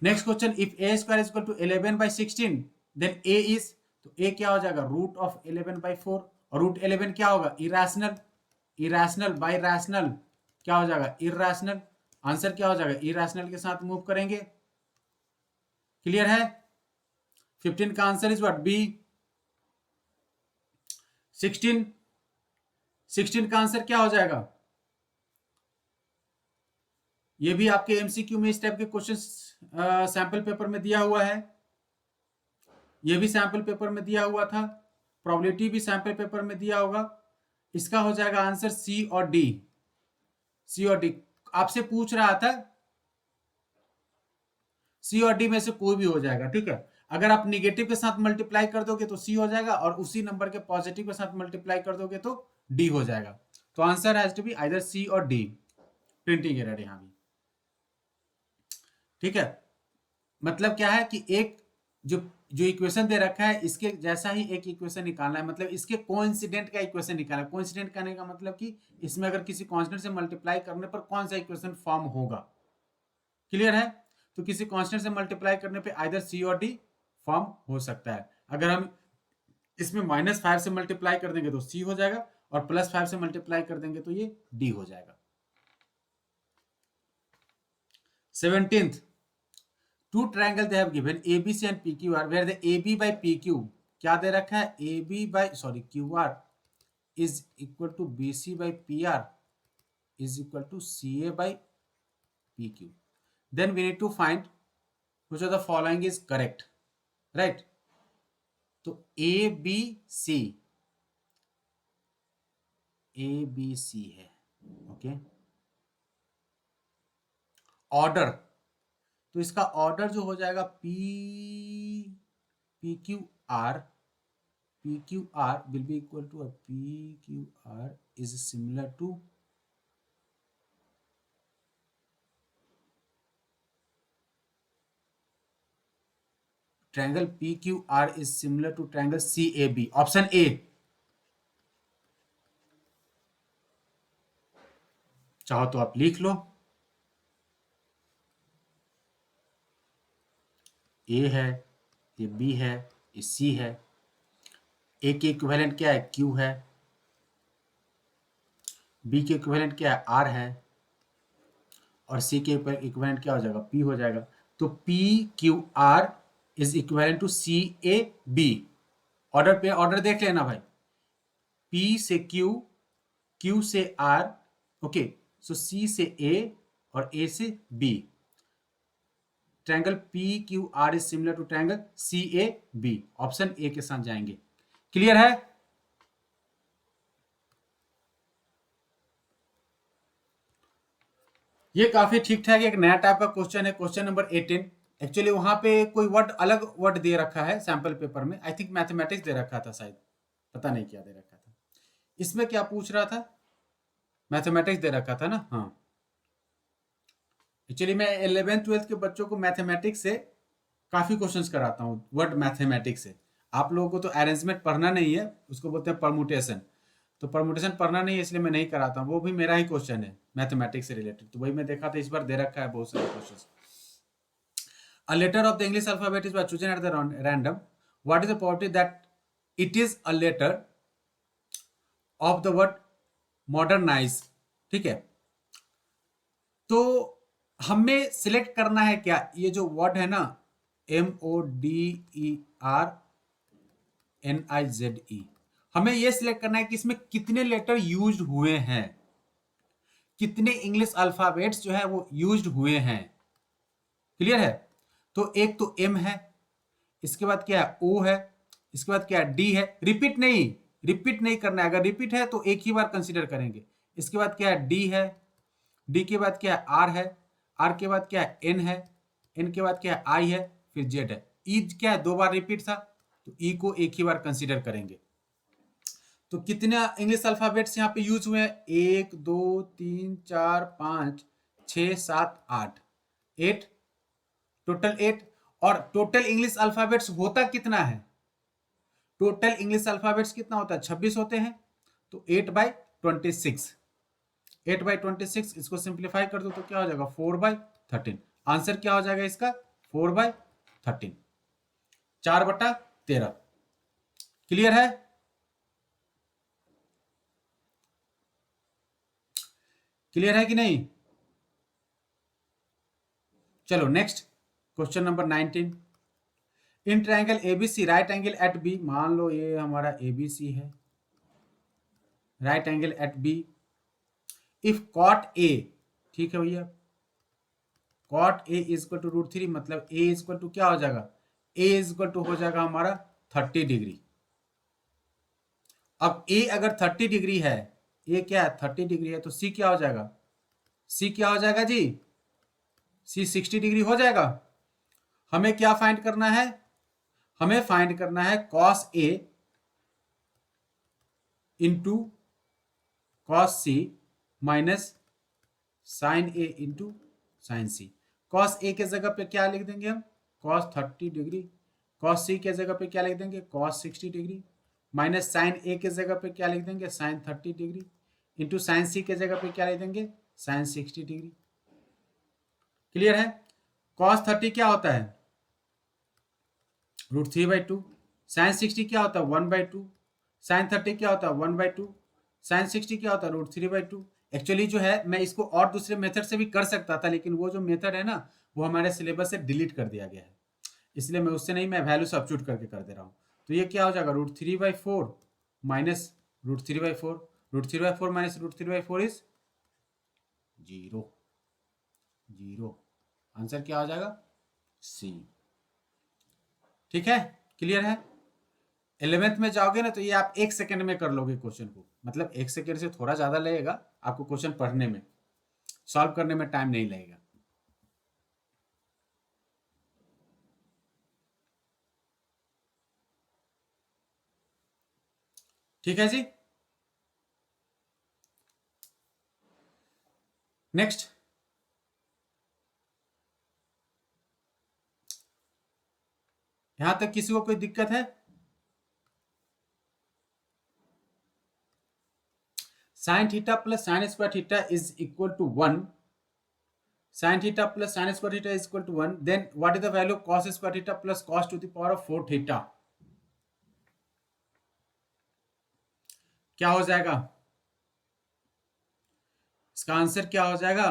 Next question, if A square is equal to 11/16 then A is, तो ए क्या हो जाएगा रूट ऑफ 11/4, और रूट 11 क्या होगा इरेशनल, इरेशनल बाई रैशनल क्या हो जाएगा इरेशनल। आंसर क्या हो जाएगा इरेशनल के साथ मूव करेंगे। क्लियर है। 15 का आंसर इज व्हाट बी। 16 का आंसर क्या हो जाएगा, ये भी आपके एमसीक्यू में इस टाइप के क्वेश्चन सैंपल पेपर में दिया हुआ है, ये भी सैंपल पेपर में दिया हुआ था, प्रोबेबिलिटी भी सैंपल पेपर में दिया होगा। इसका हो जाएगा आंसर सी और डी। सी और डी आपसे पूछ रहा था, सी और डी में से कोई भी हो जाएगा। ठीक है, अगर आप निगेटिव के साथ मल्टीप्लाई कर दोगे तो सी हो जाएगा, और उसी नंबर के पॉजिटिव के साथ मल्टीप्लाई कर दोगे तो डी हो जाएगा। तो answer has to be either C और डी। प्रिंटिंग एरर यहां भी। ठीक है, मतलब क्या है कि एक जो जो इक्वेशन दे रखा है इसके जैसा ही एक इक्वेशन निकालना है, मतलब इसके कोइंसिडेंट का इक्वेशन निकालना है। कोइंसिडेंट करने का मतलब कि इसमें अगर किसी कांस्टेंट से मल्टीप्लाई करने पर कौन सा इक्वेशन फॉर्म होगा। क्लियर है, तो किसी कांस्टेंट से मल्टीप्लाई करने पे आइदर सी और डी फॉर्म हो सकता है। अगर हम इसमें -5 से मल्टीप्लाई कर देंगे तो सी हो जाएगा, और +5 से मल्टीप्लाई कर देंगे तो ये डी हो जाएगा। 17th, two triangle they have given ABC and PQR where the AB by PQ क्या दे रखा है AB by QR is equal to BC by PR is equal to CA by PQ. Then we need to find which of the following is correct, right? तो ABC है, okay. Order, तो इसका order जो हो जाएगा PQR will be equal to a PQR is similar to triangle P Q R is similar to triangle C A B, option A. चाहो तो आप लिख लो, ए है, ये बी है, ये सी है। ए के इक्विवेलेंट क्या है, क्यू है। बी के इक्विवेलेंट क्या है, आर है। और सी के इक्विवेलेंट क्या हो जाएगा, पी हो जाएगा। तो P Q R is equivalent to C A B. Order पे ऑर्डर देख लेना भाई, पी से क्यू, क्यू से आर, ओके। सो सी से ए और ए से B. Triangle P Q R is similar to triangle C A B, option A के साथ जाएंगे। क्लियर है? ये काफी ठीक ठाक एक नया टाइप का क्वेश्चन है, क्वेश्चन नंबर 18। एक्चुअली वहां पे कोई वर्ड अलग वर्ड दे रखा है सैंपल पेपर में, आई थिंक मैथमेटिक्स दे रखा था शायद, पता नहीं क्या दे रखा था। इसमें क्या पूछ रहा था, मैथमेटिक्स दे रखा था ना। हाँ, एक्चुअली मैं 11th 12th के बच्चों को मैथमेटिक्स से काफी क्वेश्चंस कराता हूँ, वर्ड मैथमेटिक्स से। आप लोगों को तो अरेंजमेंट पढ़ना नहीं है, उसको बोलते हैं परमुटेशन। तो परमुटेशन पढ़ना नहीं है, इसलिए मैं नहीं कराता हूँ। वो भी मेरा ही क्वेश्चन है मैथमेटिक्स से रिलेटेड, तो वही मैं देखा था, इस बार दे रखा है बहुत सारे question. A letter of the English alphabet is chosen at the random. What is the probability that it is a letter of the word modernize? ठीक है, तो हमें सिलेक्ट करना है क्या, ये जो वर्ड है ना, MODERNIZE, हमें ये सिलेक्ट करना है कि इसमें कितने लेटर यूज्ड हुए हैं, कितने इंग्लिश अल्फाबेट्स जो है वो यूज्ड हुए हैं। क्लियर है? तो एक तो M है, इसके बाद क्या है, O है, इसके बाद क्या है, D है। रिपीट नहीं करना है, अगर रिपीट है तो एक ही बार कंसीडर करेंगे। इसके बाद क्या है, D है, D के बाद क्या है, R है, R के बाद क्या है, N है, N के बाद क्या है, I है, फिर Z है। E क्या है, 2 बार रिपीट था, तो E को एक ही बार कंसीडर करेंगे। तो कितने इंग्लिश अल्फाबेट्स यहाँ पे यूज हुए हैं, 1 2 3 4 5 6 7 8, 8, टोटल 8। और टोटल इंग्लिश अल्फाबेट्स होता कितना है, टोटल इंग्लिश अल्फाबेट्स कितना होता है, 26 होते हैं। तो 8/26, 8/26, इसको सिंप्लीफाई कर दो तो क्या हो जाएगा, 4/13। आंसर क्या हो जाएगा इसका, 4/13, 4/13। क्लियर है? क्लियर है कि नहीं? चलो next, question number 19। In triangle A B C right angle at B, मान लो ये हमारा एबीसी है, right angle at B, if cot A, ठीक है भैया, cot A is equal to √3, मतलब ए इज इक्वल टू क्या हो जाएगा, ए इज इक्वल टू हो जाएगा हमारा 30 डिग्री। अब ए अगर 30 डिग्री है, ए क्या है, 30 डिग्री है, तो सी क्या हो जाएगा, सी क्या हो जाएगा जी, सी 60 डिग्री हो जाएगा। हमें क्या फाइंड करना है, हमें फाइंड करना है cos A into cos C minus sign A into sine C. Cos A के जगह पे क्या लिख देंगे हम, कॉस 30 डिग्री, कॉस सी के जगह पे क्या लिख देंगे, कॉस 60 डिग्री, माइनस साइन ए के जगह पे क्या लिख देंगे, साइन 30 डिग्री, इंटू साइन सी के जगह पे क्या लिख देंगे, साइन 60 डिग्री। क्लियर है? कॉस 30 क्या होता है, √3/2, साइन 60 क्या होता है, 1/2, साइन 30 क्या होता है, 1/2, साइन 60 क्या होता है, √3/2। एक्चुअली जो है मैं इसको और दूसरे मेथड से भी कर सकता था, लेकिन वो जो मेथड है ना, वो हमारे सिलेबस से डिलीट कर दिया गया है, इसलिए मैं उससे नहीं, मैं वैल्यू सब्स्टिट्यूट करके कर दे रहा हूँ। तो ये क्या हो जाएगा, √3/4 माइनस √3/4, √3/4 माइनस √3/4 इज 0, 0। आंसर क्या हो जाएगा, सी। ठीक है? क्लियर है? 11th में जाओगे ना तो ये आप 1 सेकंड में कर लोगे क्वेश्चन को, मतलब 1 सेकंड से थोड़ा ज्यादा लगेगा आपको क्वेश्चन पढ़ने में, सॉल्व करने में टाइम नहीं लगेगा। ठीक है जी? नेक्स्ट, यहां तक किसी को कोई दिक्कत है? Sine theta plus sine square theta is equal to 1. Sin theta plus sin square theta is equal to 1. Then what is the value of cos square theta plus cos to the power of 4 theta? क्या हो जाएगा? इसका answer क्या हो जाएगा?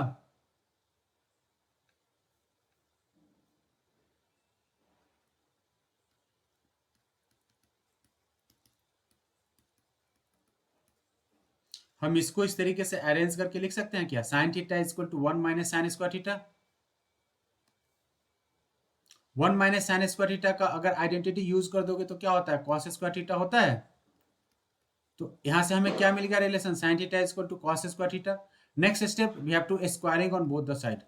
हम इसको इस तरीके से अरेंज करके लिख सकते हैं क्या? sin theta is equal to 1 minus sine square theta. 1 minus sine square theta का अगर आइडेंटिटी यूज कर दोगे तो क्या होता है? cos स्क्वायर थीटा होता है. तो यहां से हमें क्या मिल गया relation? sin theta is equal to cos square theta. Next step we have to squaring on both the side.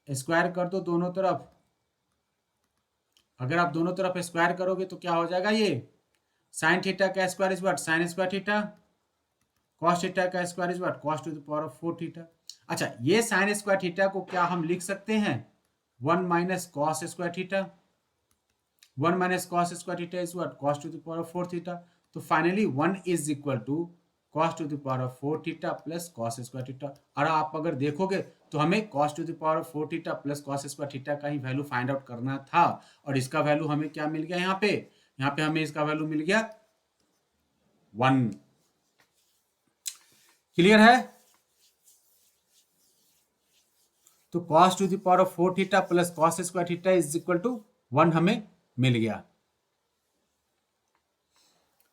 Square कर दो दोनों तरफ. अगर आप दोनों तरफ स्क्वायर करोगे तो क्या हो जाएगा? ये sin थीटा का square is what? sin square theta. cos theta का square is what? cos to the power of 4 theta. अच्छा, ये sin स्क्वायर थीटा को क्या हम लिख सकते हैं? 1 minus cos square theta. 1 minus cos square theta is what? cos to the power of 4 theta. तो finally 1 is equal to cos to the power of 4 theta plus cos square theta. और आप अगर देखोगे तो हमें cos to the power of 4 theta plus cos square theta का ही value find out करना था. और इसका वैल्यू हमें क्या मिल गया? यहाँ पे हमें इसका वैल्यू मिल गया 1. क्लियर है? तो cos to the power of 4 theta plus cos square theta is equal to 1 हमें मिल गया.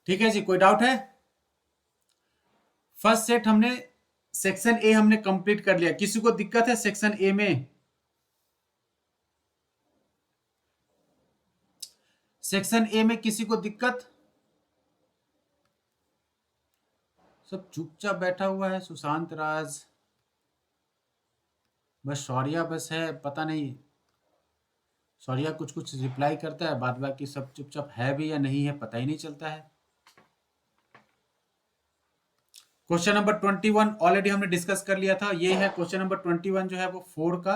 ठीक है जी, कोई डाउट है? फर्स्ट सेट हमने सेक्शन ए हमने कंप्लीट कर लिया. किसी को दिक्कत है सेक्शन ए में? सेक्शन ए में किसी को दिक्कत? सब चुपचाप बैठा हुआ है. सुशांत राज, बस शौर्या बस है, पता नहीं शौर्या कुछ कुछ रिप्लाई करता है, बाद बाकी सब चुपचाप है भी या नहीं है पता ही नहीं चलता है. क्वेश्चन नंबर 21 ऑलरेडी हमने डिस्कस कर लिया था. ये है क्वेश्चन नंबर 21 जो है वो 4 का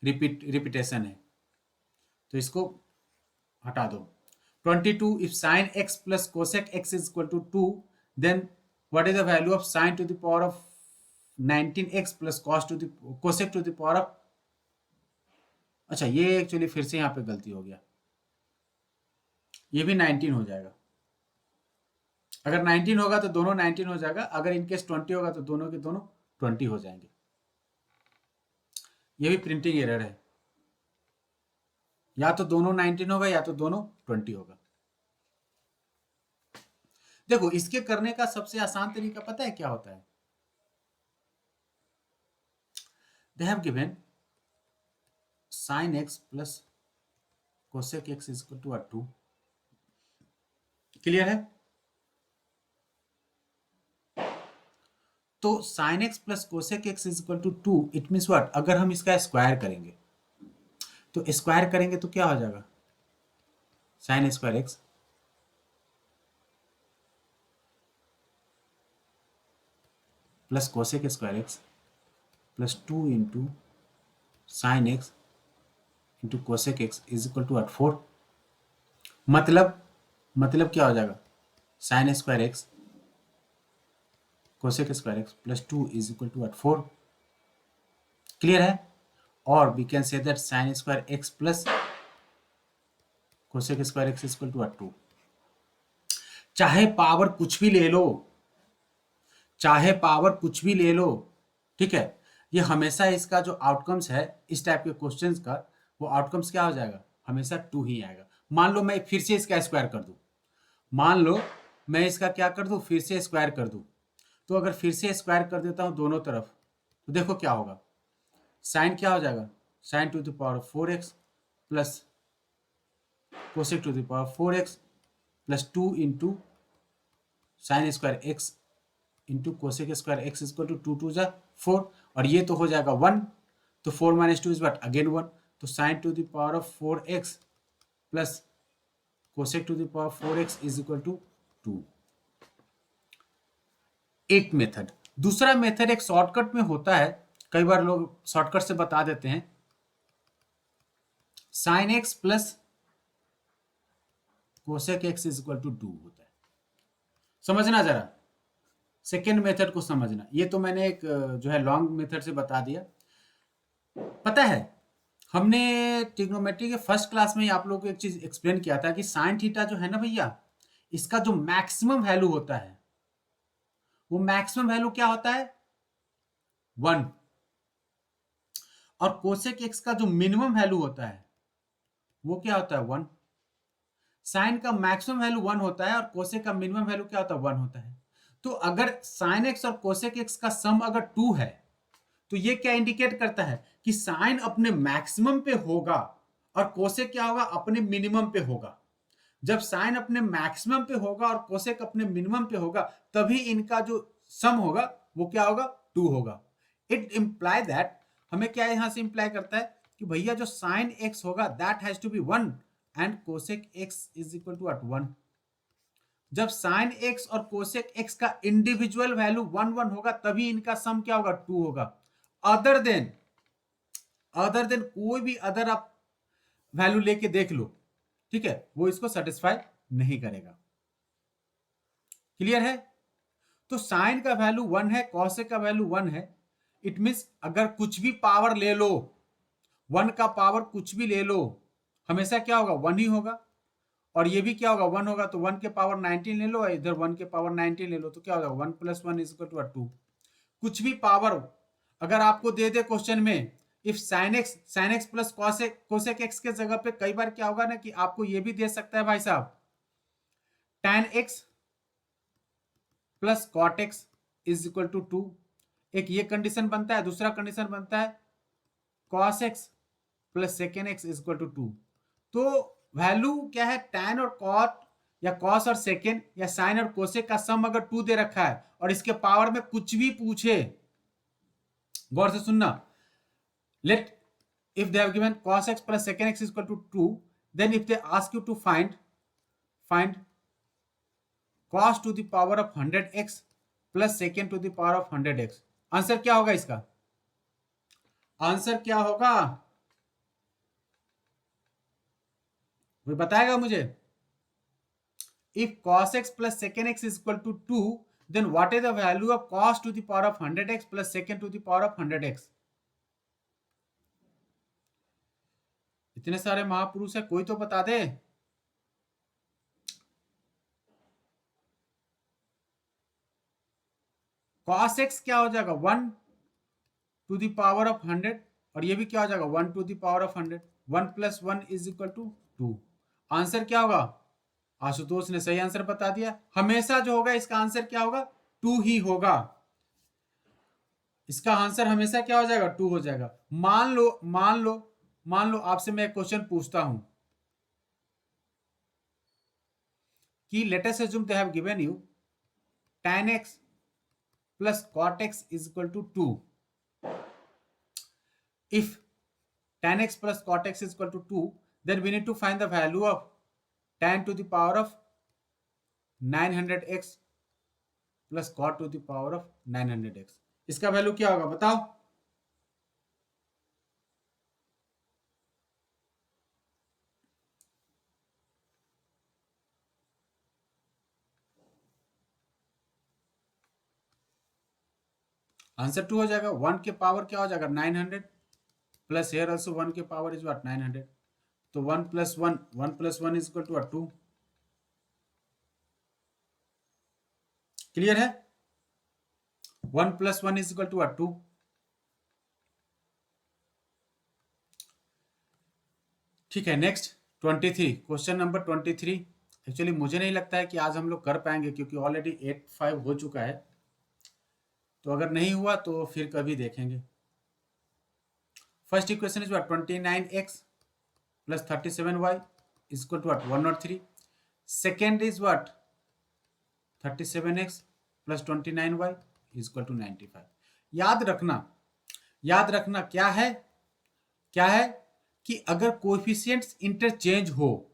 रिपीटेशन है, तो इसको हटा दो. 22 if sine x plus cosec x is equal to 2 then what is the value of sine to the power of 19x plus cos to the cosec to the power of. अच्छा, ये actually फिर से यहाँ पे गलती हो गया. ये भी 19 हो जाएगा. अगर 19 होगा तो दोनों 19 हो जाएगा. अगर इनकेस 20 होगा तो दोनों के दोनों 20 हो जाएंगे. ये भी प्रिंटिंग एरर है. या तो दोनों 19 होगा या तो दोनों 20 होगा. देखो, इसके करने का सबसे आसान तरीका पता है क्या होता है? They have given sin x plus cosec x is equal to 2. Clear है? तो sin x plus cosec x is equal to 2 it means what? अगर हम इसका स्क्वायर करेंगे तो स्क्वायर करेंगे तो क्या हो जाएगा? sin square x plus cosec square x plus 2 into sine x into cosec x is equal to 4. मतलब क्या हो जाएगा? Sine square x cosec square x plus 2 is equal to 4. Clear है? और we can say that sine square x plus cosec square x is equal to 2. चाहे power कुछ भी ले लो, चाहे पावर कुछ भी ले लो, ठीक है, ये हमेशा इसका जो आउटकम्स है इस टाइप के क्वेश्चंस का, वो आउटकम्स क्या हो जाएगा? हमेशा 2 ही आएगा. मान लो मैं फिर से इसका स्क्वायर कर दूं, मान लो मैं इसका क्या कर दूं? फिर से स्क्वायर कर दूं. तो अगर फिर से स्क्वायर कर देता हूं दोनों तरफ तो देखो क्या होगा? साइन क्या हो जाएगा? Sine to the power 4x plus cosec to the power 4x plus 2 into sine square x into cosec square x equal to 2 2 4. और ये तो हो जाएगा 1. तो 4 माइनस 2 इज व्हाट? अगेन 1. तो sine to the power of 4x plus cosec to the power 4x is equal to 2. एक method. दूसरा method एक शॉर्टकट में होता है, कई बार लोग शॉर्टकट से बता देते हैं. Sine x plus cosec x is equal to 2 होता है। समझना जरा, सेकेंड मेथड को समझना। ये तो मैंने एक जो है लॉन्ग मेथड से बता दिया। पता है हमने ट्रिग्नोमेट्री के फर्स्ट क्लास में ही आप लोगों को एक चीज एक्सप्लेन किया था कि साइन थीटा जो है ना भैया, इसका जो मैक्सिमम वैल्यू होता है वो मैक्सिमम वैल्यू क्या होता है 1, और कोसेक एक्स का जो मिनिमम वैल्यू होता है वो क्या होता है 1। साइन का मैक्सिमम वैल्यू 1 होता है और कोसेक का मिनिमम वैल्यू क्या होता है 1 होता है। तो अगर साइन एक्स और कोसेक एक्स का सम अगर 2 है तो ये क्या इंडिकेट करता है कि साइन अपने मैक्सिमम पे होगा और कोसेक क्या होगा अपने मिनिमम पे होगा। जब साइन अपने मैक्सिमम पे होगा और कोसेक अपने मिनिमम पे होगा तभी इनका जो सम होगा वो क्या होगा 2 होगा। इट इंप्लाई दैट, हमें क्या यहां से इंप्लाई करता है कि भैया जो साइन एक्स होगा that has to be 1 and cosec x is equal to 1। जब साइन एक्स और कोसेक एक्स का इंडिविजुअल वैल्यू 1 1 होगा तभी इनका सम क्या होगा 2 होगा। अदर देन कोई भी अदर आप वैल्यू लेके देख लो, ठीक है, वो इसको सेटिस्फाई नहीं करेगा। क्लियर है? तो साइन का वैल्यू 1 है, कॉसेक का वैल्यू 1 है। इट मींस अगर कुछ भी पावर ले लो, 1 का पावर कुछ भी ले लो, हमेशा क्या होगा 1 ही होगा। और ये भी क्या होगा 1 होगा, तो 1 के पावर 19 ले लो, इधर 1 के पावर 19 ले लो, तो क्या होगा 1 + 1 इज इक्वल टू 2। कुछ भी पावर अगर आपको दे दे क्वेश्चन में, if sin x plus cosec x के जगह पे कई बार क्या होगा ना कि आपको ये भी दे सकता है भाई साहब tan x plus cot x is equal to 2। एक ये कंडीशन बनता है, दूसरा कंडीशन बनता है cos x plus second x is equal to 2। तो वैल्यू क्या है tan और cot या cos और सेकेंड या sin और कोसेक का सम अगर 2 दे रखा है और इसके पावर में कुछ भी पूछे, गौर से सुनना, let if they have given cos x plus secant x is equal to 2, then if they ask you to find cos to the power of 100x plus secant to the power of 100x, answer क्या होगा इसका? Answer क्या होगा कोई बताएगा मुझे? if cos x plus secant x is equal to 2, then what is the value of cos to the power of 100x plus secant to the power of 100x? इतने सारे महापुरुष है, कोई तो बता दे। cos x क्या हो जाएगा 1 टू द पावर ऑफ 100, और ये भी क्या हो जाएगा 1 to the power of 100। 1 + 1 is equal to 2। Answer क्या होगा? आशुतोष ने सही आंसर बता दिया। हमेशा जो होगा इसका आंसर क्या होगा 2 ही होगा। इसका आंसर हमेशा क्या हो जाएगा 2 हो जाएगा। मान लो आपसे मैं एक क्वेश्चन पूछता हूं कि let us assume they have given you tan x plus cot x is equal to 2. If tan x plus cot x is equal to 2, then we need to find the value of tan to the power of 900x plus cot to the power of 900x. इसका value क्या होगा बताओ? Answer 2 हो जाएगा। 1 के power क्या हो जाएगा 900 प्लस हेयर ऑल्सो 1 के पावर इज व्हाट 900, तो 1 + 1 इज इक्वल टू 2। क्लियर है? 1 + 1 इज इक्वल टू 2। ठीक है, नेक्स्ट 23, क्वेश्चन नंबर 23। एक्चुअली मुझे नहीं लगता है कि आज हम लोग कर पाएंगे क्योंकि ऑलरेडी 8-5 हो चुका है, तो अगर नहीं हुआ तो फिर कभी देखेंगे। First equation is what 29x plus 37y is equal to what 103। Second is what 37x plus 29y is equal to 95। याद रखना क्या है कि अगर कोएफिशिएंट्स इंटरचेंज हो,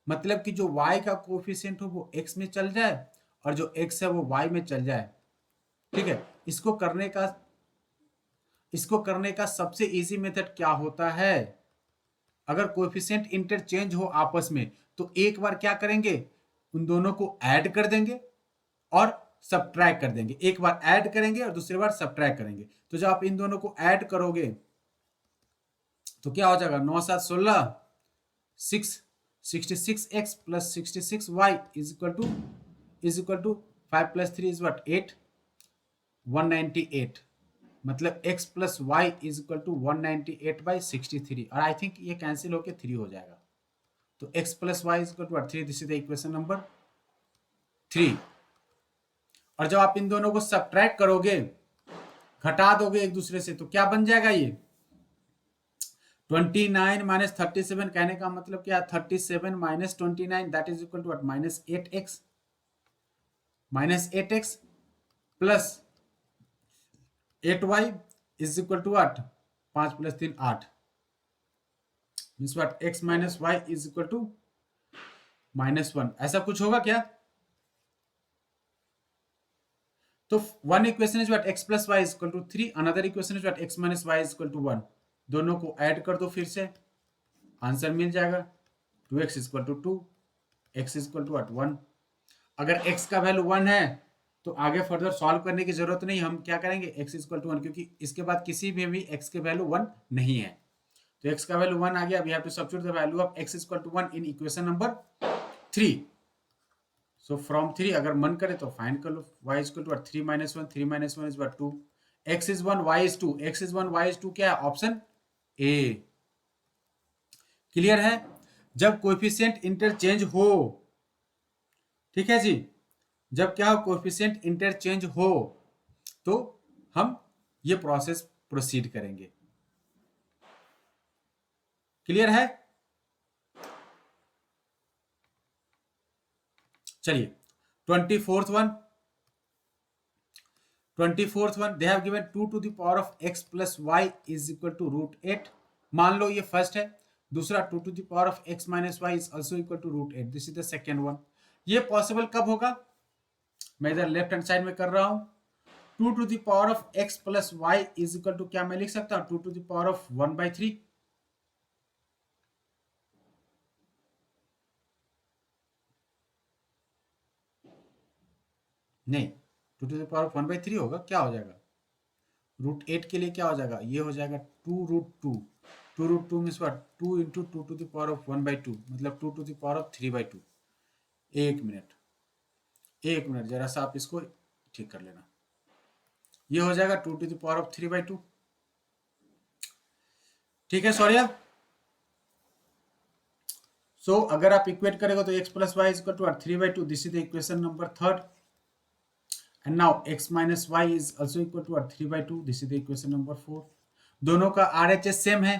मतलब कि जो y का कोएफिशिएंट हो वो x में चल जाए और जो x है वो y में चल जाए, ठीक है। इसको करने का सबसे इजी मेथड क्या होता है? अगर कोएफिशिएंट इंटरचेंज हो आपस में तो एक बार क्या करेंगे, उन दोनों को ऐड कर देंगे और सब्ट्रैक्ट कर देंगे। एक बार ऐड करेंगे और दूसरी बार सब्ट्रैक्ट करेंगे। तो जब आप इन दोनों को ऐड करोगे तो क्या हो जाएगा, 9 7 16 6 66x plus 66y is equal to 5 plus 3 is what 8 198। मतलब x plus y is equal to 198/63 और आई थिंक ये कैंसिल होके 3 हो जाएगा। तो x plus y is equal to 3, this is the equation number 3। और जब आप इन दोनों को सब्ट्रैक्ट करोगे, घटा दोगे एक दूसरे से, तो क्या बन जाएगा ये 29 माइनस 37। कहने का मतलब क्या, 37 minus 29 that is equal to what -8x plus 8y is equal to what 5 plus 3 8 means what x minus y is equal to -1। ऐसा कुछ होगा क्या? तो one equation is what x plus y is equal to 3, another equation is what x minus y is equal to 1। दोनों को add कर दो, फिर से आंसर मिल जाएगा 2x is equal to 2, x is equal to what 1। अगर x का वैल्यू 1 है तो आगे फर्दर सॉल्व करने की जरूरत नहीं, हम क्या करेंगे x इज इक्वल टू 1, क्योंकि इसके बाद किसी में भी x के वैल्यू 1 नहीं है। तो x का वैल्यू 1 आ गया। We have to substitute the value of x is equal to 1 in equation number 3। So from 3 अगर मन करे तो फाइंड कर लो y is equal to 3 minus 1, 3 minus 1 is what 2, x is 1 y is 2, x is 1 y is 2 क्या है, option A. Clear है? जब कोएफिशिएंट इंटरचेंज हो, ठीक है जी, जब क्या हो कोएफिशिएंट इंटरचेंज हो तो हम ये प्रोसेस प्रोसीड करेंगे। क्लियर है? चलिए 24th one they have given 2 to the power of x plus y is equal to √8। मान लो ये फर्स्ट है। दूसरा 2 to the power of x minus y is also equal to √8, this is the second one. ये possible कब होगा? मैं इधर लेफ्ट हैंड साइड में कर रहा हूं। 2 to the power of x plus y is equal to क्या मैं लिख सकता हूं 2 टू द पावर ऑफ 1/3। नहीं, 2 टू द पावर ऑफ 1/3 होगा, क्या हो जाएगा √8 के लिए क्या हो जाएगा, ये हो जाएगा 2√2। 2√2 means what 2 into 2 to the power of 1/2, मतलब 2 टू द पावर ऑफ 3/2। एक मिनट जरा सा आप इसको ठीक कर लेना। ये हो जाएगा 2 टू द पावर ऑफ 3/2। ठीक है सौर्या? सो अगर आप इक्वेट करेगा तो x plus y is equal to 3/2, this is the equation number 3rd। and now x minus y is also equal to 3/2, this is the equation number 4। दोनों का RHS same है।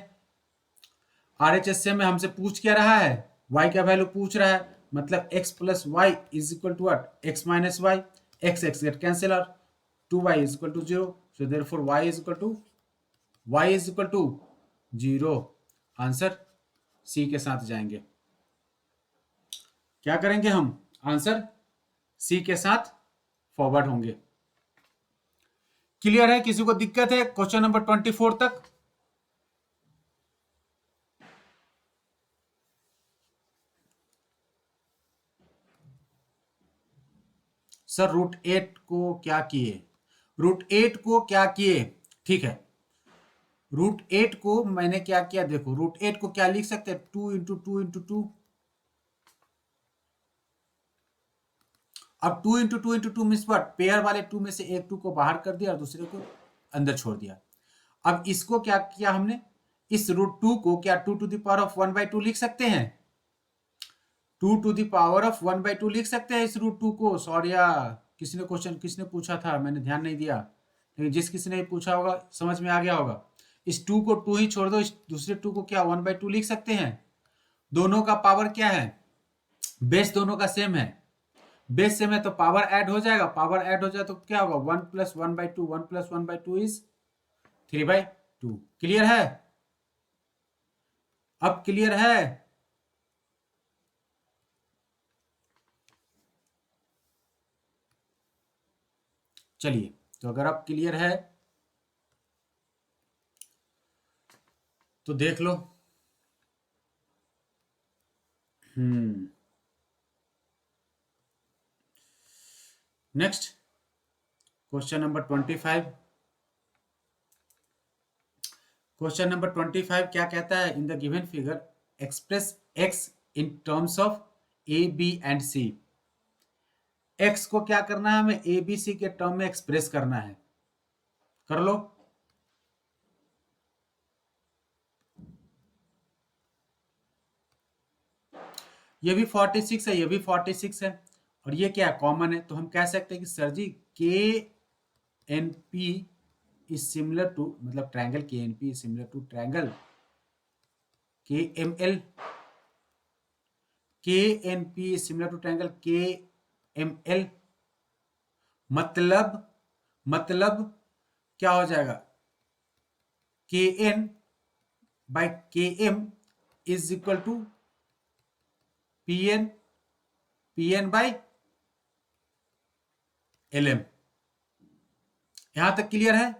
RHS same है, हमसे पूछ क्या रहा है, y का वैल्यू पूछ रहा है, मतलब x plus y is equal to x minus y, x get cancel और 2y is equal to 0। So therefore y is equal to 0। Answer C के साथ जाएंगे। क्या करेंगे हम, आंसर सी के साथ फॉरवर्ड होंगे। क्लियर है? किसी को दिक्कत है क्वेश्चन नंबर 24 तक? सर √8 को क्या किए, √8 को क्या किए, ठीक है। √8 को मैंने क्या किया, देखो √8 को क्या लिख सकते हैं 2 इंटू 2 इंटू 2। अब 2 into 2 into 2 means what, pair वाले 2 में से एक 2 को बाहर कर दिया और दूसरे को अंदर छोड़ दिया। अब इसको क्या किया हमने, इस √2 को क्या 2 टू द पावर ऑफ 1/2 लिख सकते हैं, 2 टू द पावर ऑफ 1/2 लिख सकते हैं इस √2 को। सॉरी किसी ने क्वेश्चन किसने पूछा था, मैंने ध्यान नहीं दिया, लेकिन जिस किसी ने पूछा होगा समझ में आ गया होगा। इस 2 को 2 ही छोड़ दो, इस दूसरे 2 को क्या 1/2 लिख सकते हैं। दोनों का पावर क्या है, बेस दोनों का सेम है, बेस सेम है तो पावर ऐड हो जाएगा, पावर ऐड हो जाए तो क्या होगा 1 प्लस 1/2, 1 प्लस 1/2 इज 3/2। क्लियर है? अब क्लियर है? चलिए, तो अगर आप क्लियर है तो देख लो next question number 25। Question number 25 क्या कहता है? In the given figure express x in terms of a b and c। x को क्या करना है? हमें a b c के टर्म में एक्सप्रेस करना है। कर लो। ये भी 46 है, ये भी 46 है, और ये क्या है? कॉमन है। तो हम कह सकते हैं कि sir ji KNP is similar to, मतलब triangle KNP is similar to triangle KML। KNP is similar to triangle KML। मतलब क्या हो जाएगा? KN by KM is equal to PN by LM। यहां तक क्लियर है?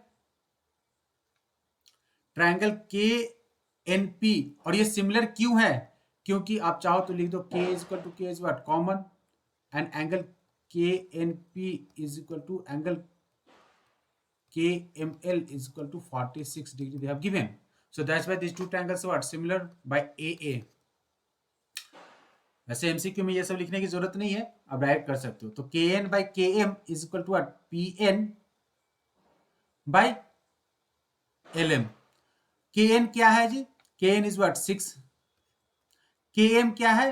ट्रायंगल KNP, और ये सिमिलर क्यों है? क्योंकि आप चाहो तो लिख दो K is equal to K is what? Common, and angle KNP is equal to angle KML is equal to 46 degree they have given. So that's why these two triangles are what? Similar by AA. वैसे MCQ में ये सब लिखने की जरूरत नहीं है, आप डायरेक्ट कर सकते हो। तो KN by KM is equal to what? PN by LM। KN क्या है जी? KN is what? 6। KM क्या है?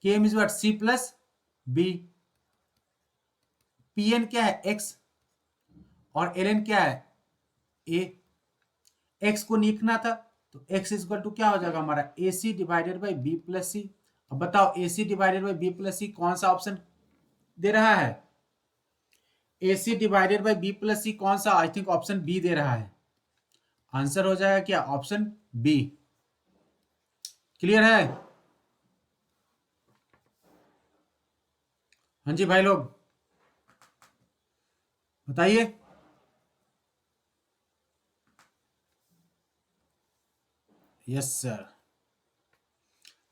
KM is what? C plus B। PN क्या है? X, और ln क्या है? A। x को लिखना था, तो x इज इक्वल टू क्या हो जाएगा हमारा? AC divided by B plus C। अब बताओ AC divided by B plus C कौन सा ऑप्शन दे रहा है? AC divided by B plus C कौन सा? आई थिंक ऑप्शन बी दे रहा है। आंसर हो जाएगा क्या? Option B. क्लियर है? हाँ जी भाई लोग, बताइए। Yes sir.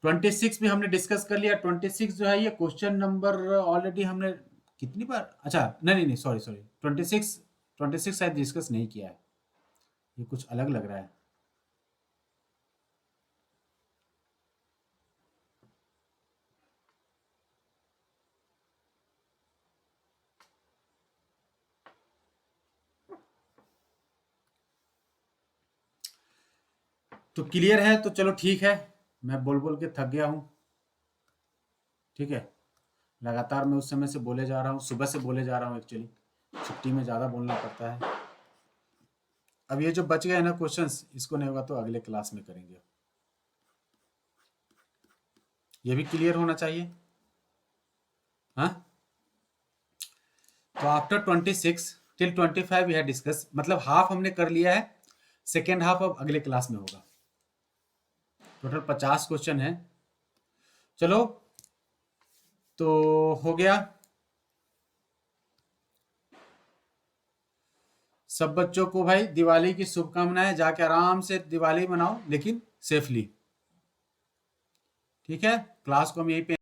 26 भी हमने डिस्कस कर लिया। 26 जो है ये क्वेश्चन नंबर ऑलरेडी हमने कितनी बार, अच्छा नहीं, सॉरी 26 शायद डिस्कस नहीं किया है, ये कुछ अलग लग रहा है। तो क्लियर है? तो चलो ठीक है, मैं बोल बोल के थक गया हूँ। ठीक है, लगातार मैं उस समय से बोले जा रहा हूँ, सुबह से बोले जा रहा हूँ। एक्चुअली छुट्टी में ज़्यादा बोलना पड़ता है। अब ये जो बच गए ना क्वेश्चंस, इसको नहीं होगा तो अगले क्लास में करेंगे। ये भी क्लियर होना चाहिए। हाँ, तो after 26 till 25 we have discuss, मतलब हाफ हमने कर लिया है, सेकेंड हाफ अब अगले क्लास में होगा। टोटल 50 क्वेश्चन है। चलो तो हो गया। सब बच्चों को भाई दिवाली की शुभकामनाएं। जाके आराम से दिवाली मनाओ, लेकिन सेफली। ठीक है, क्लास को हम यहीं पे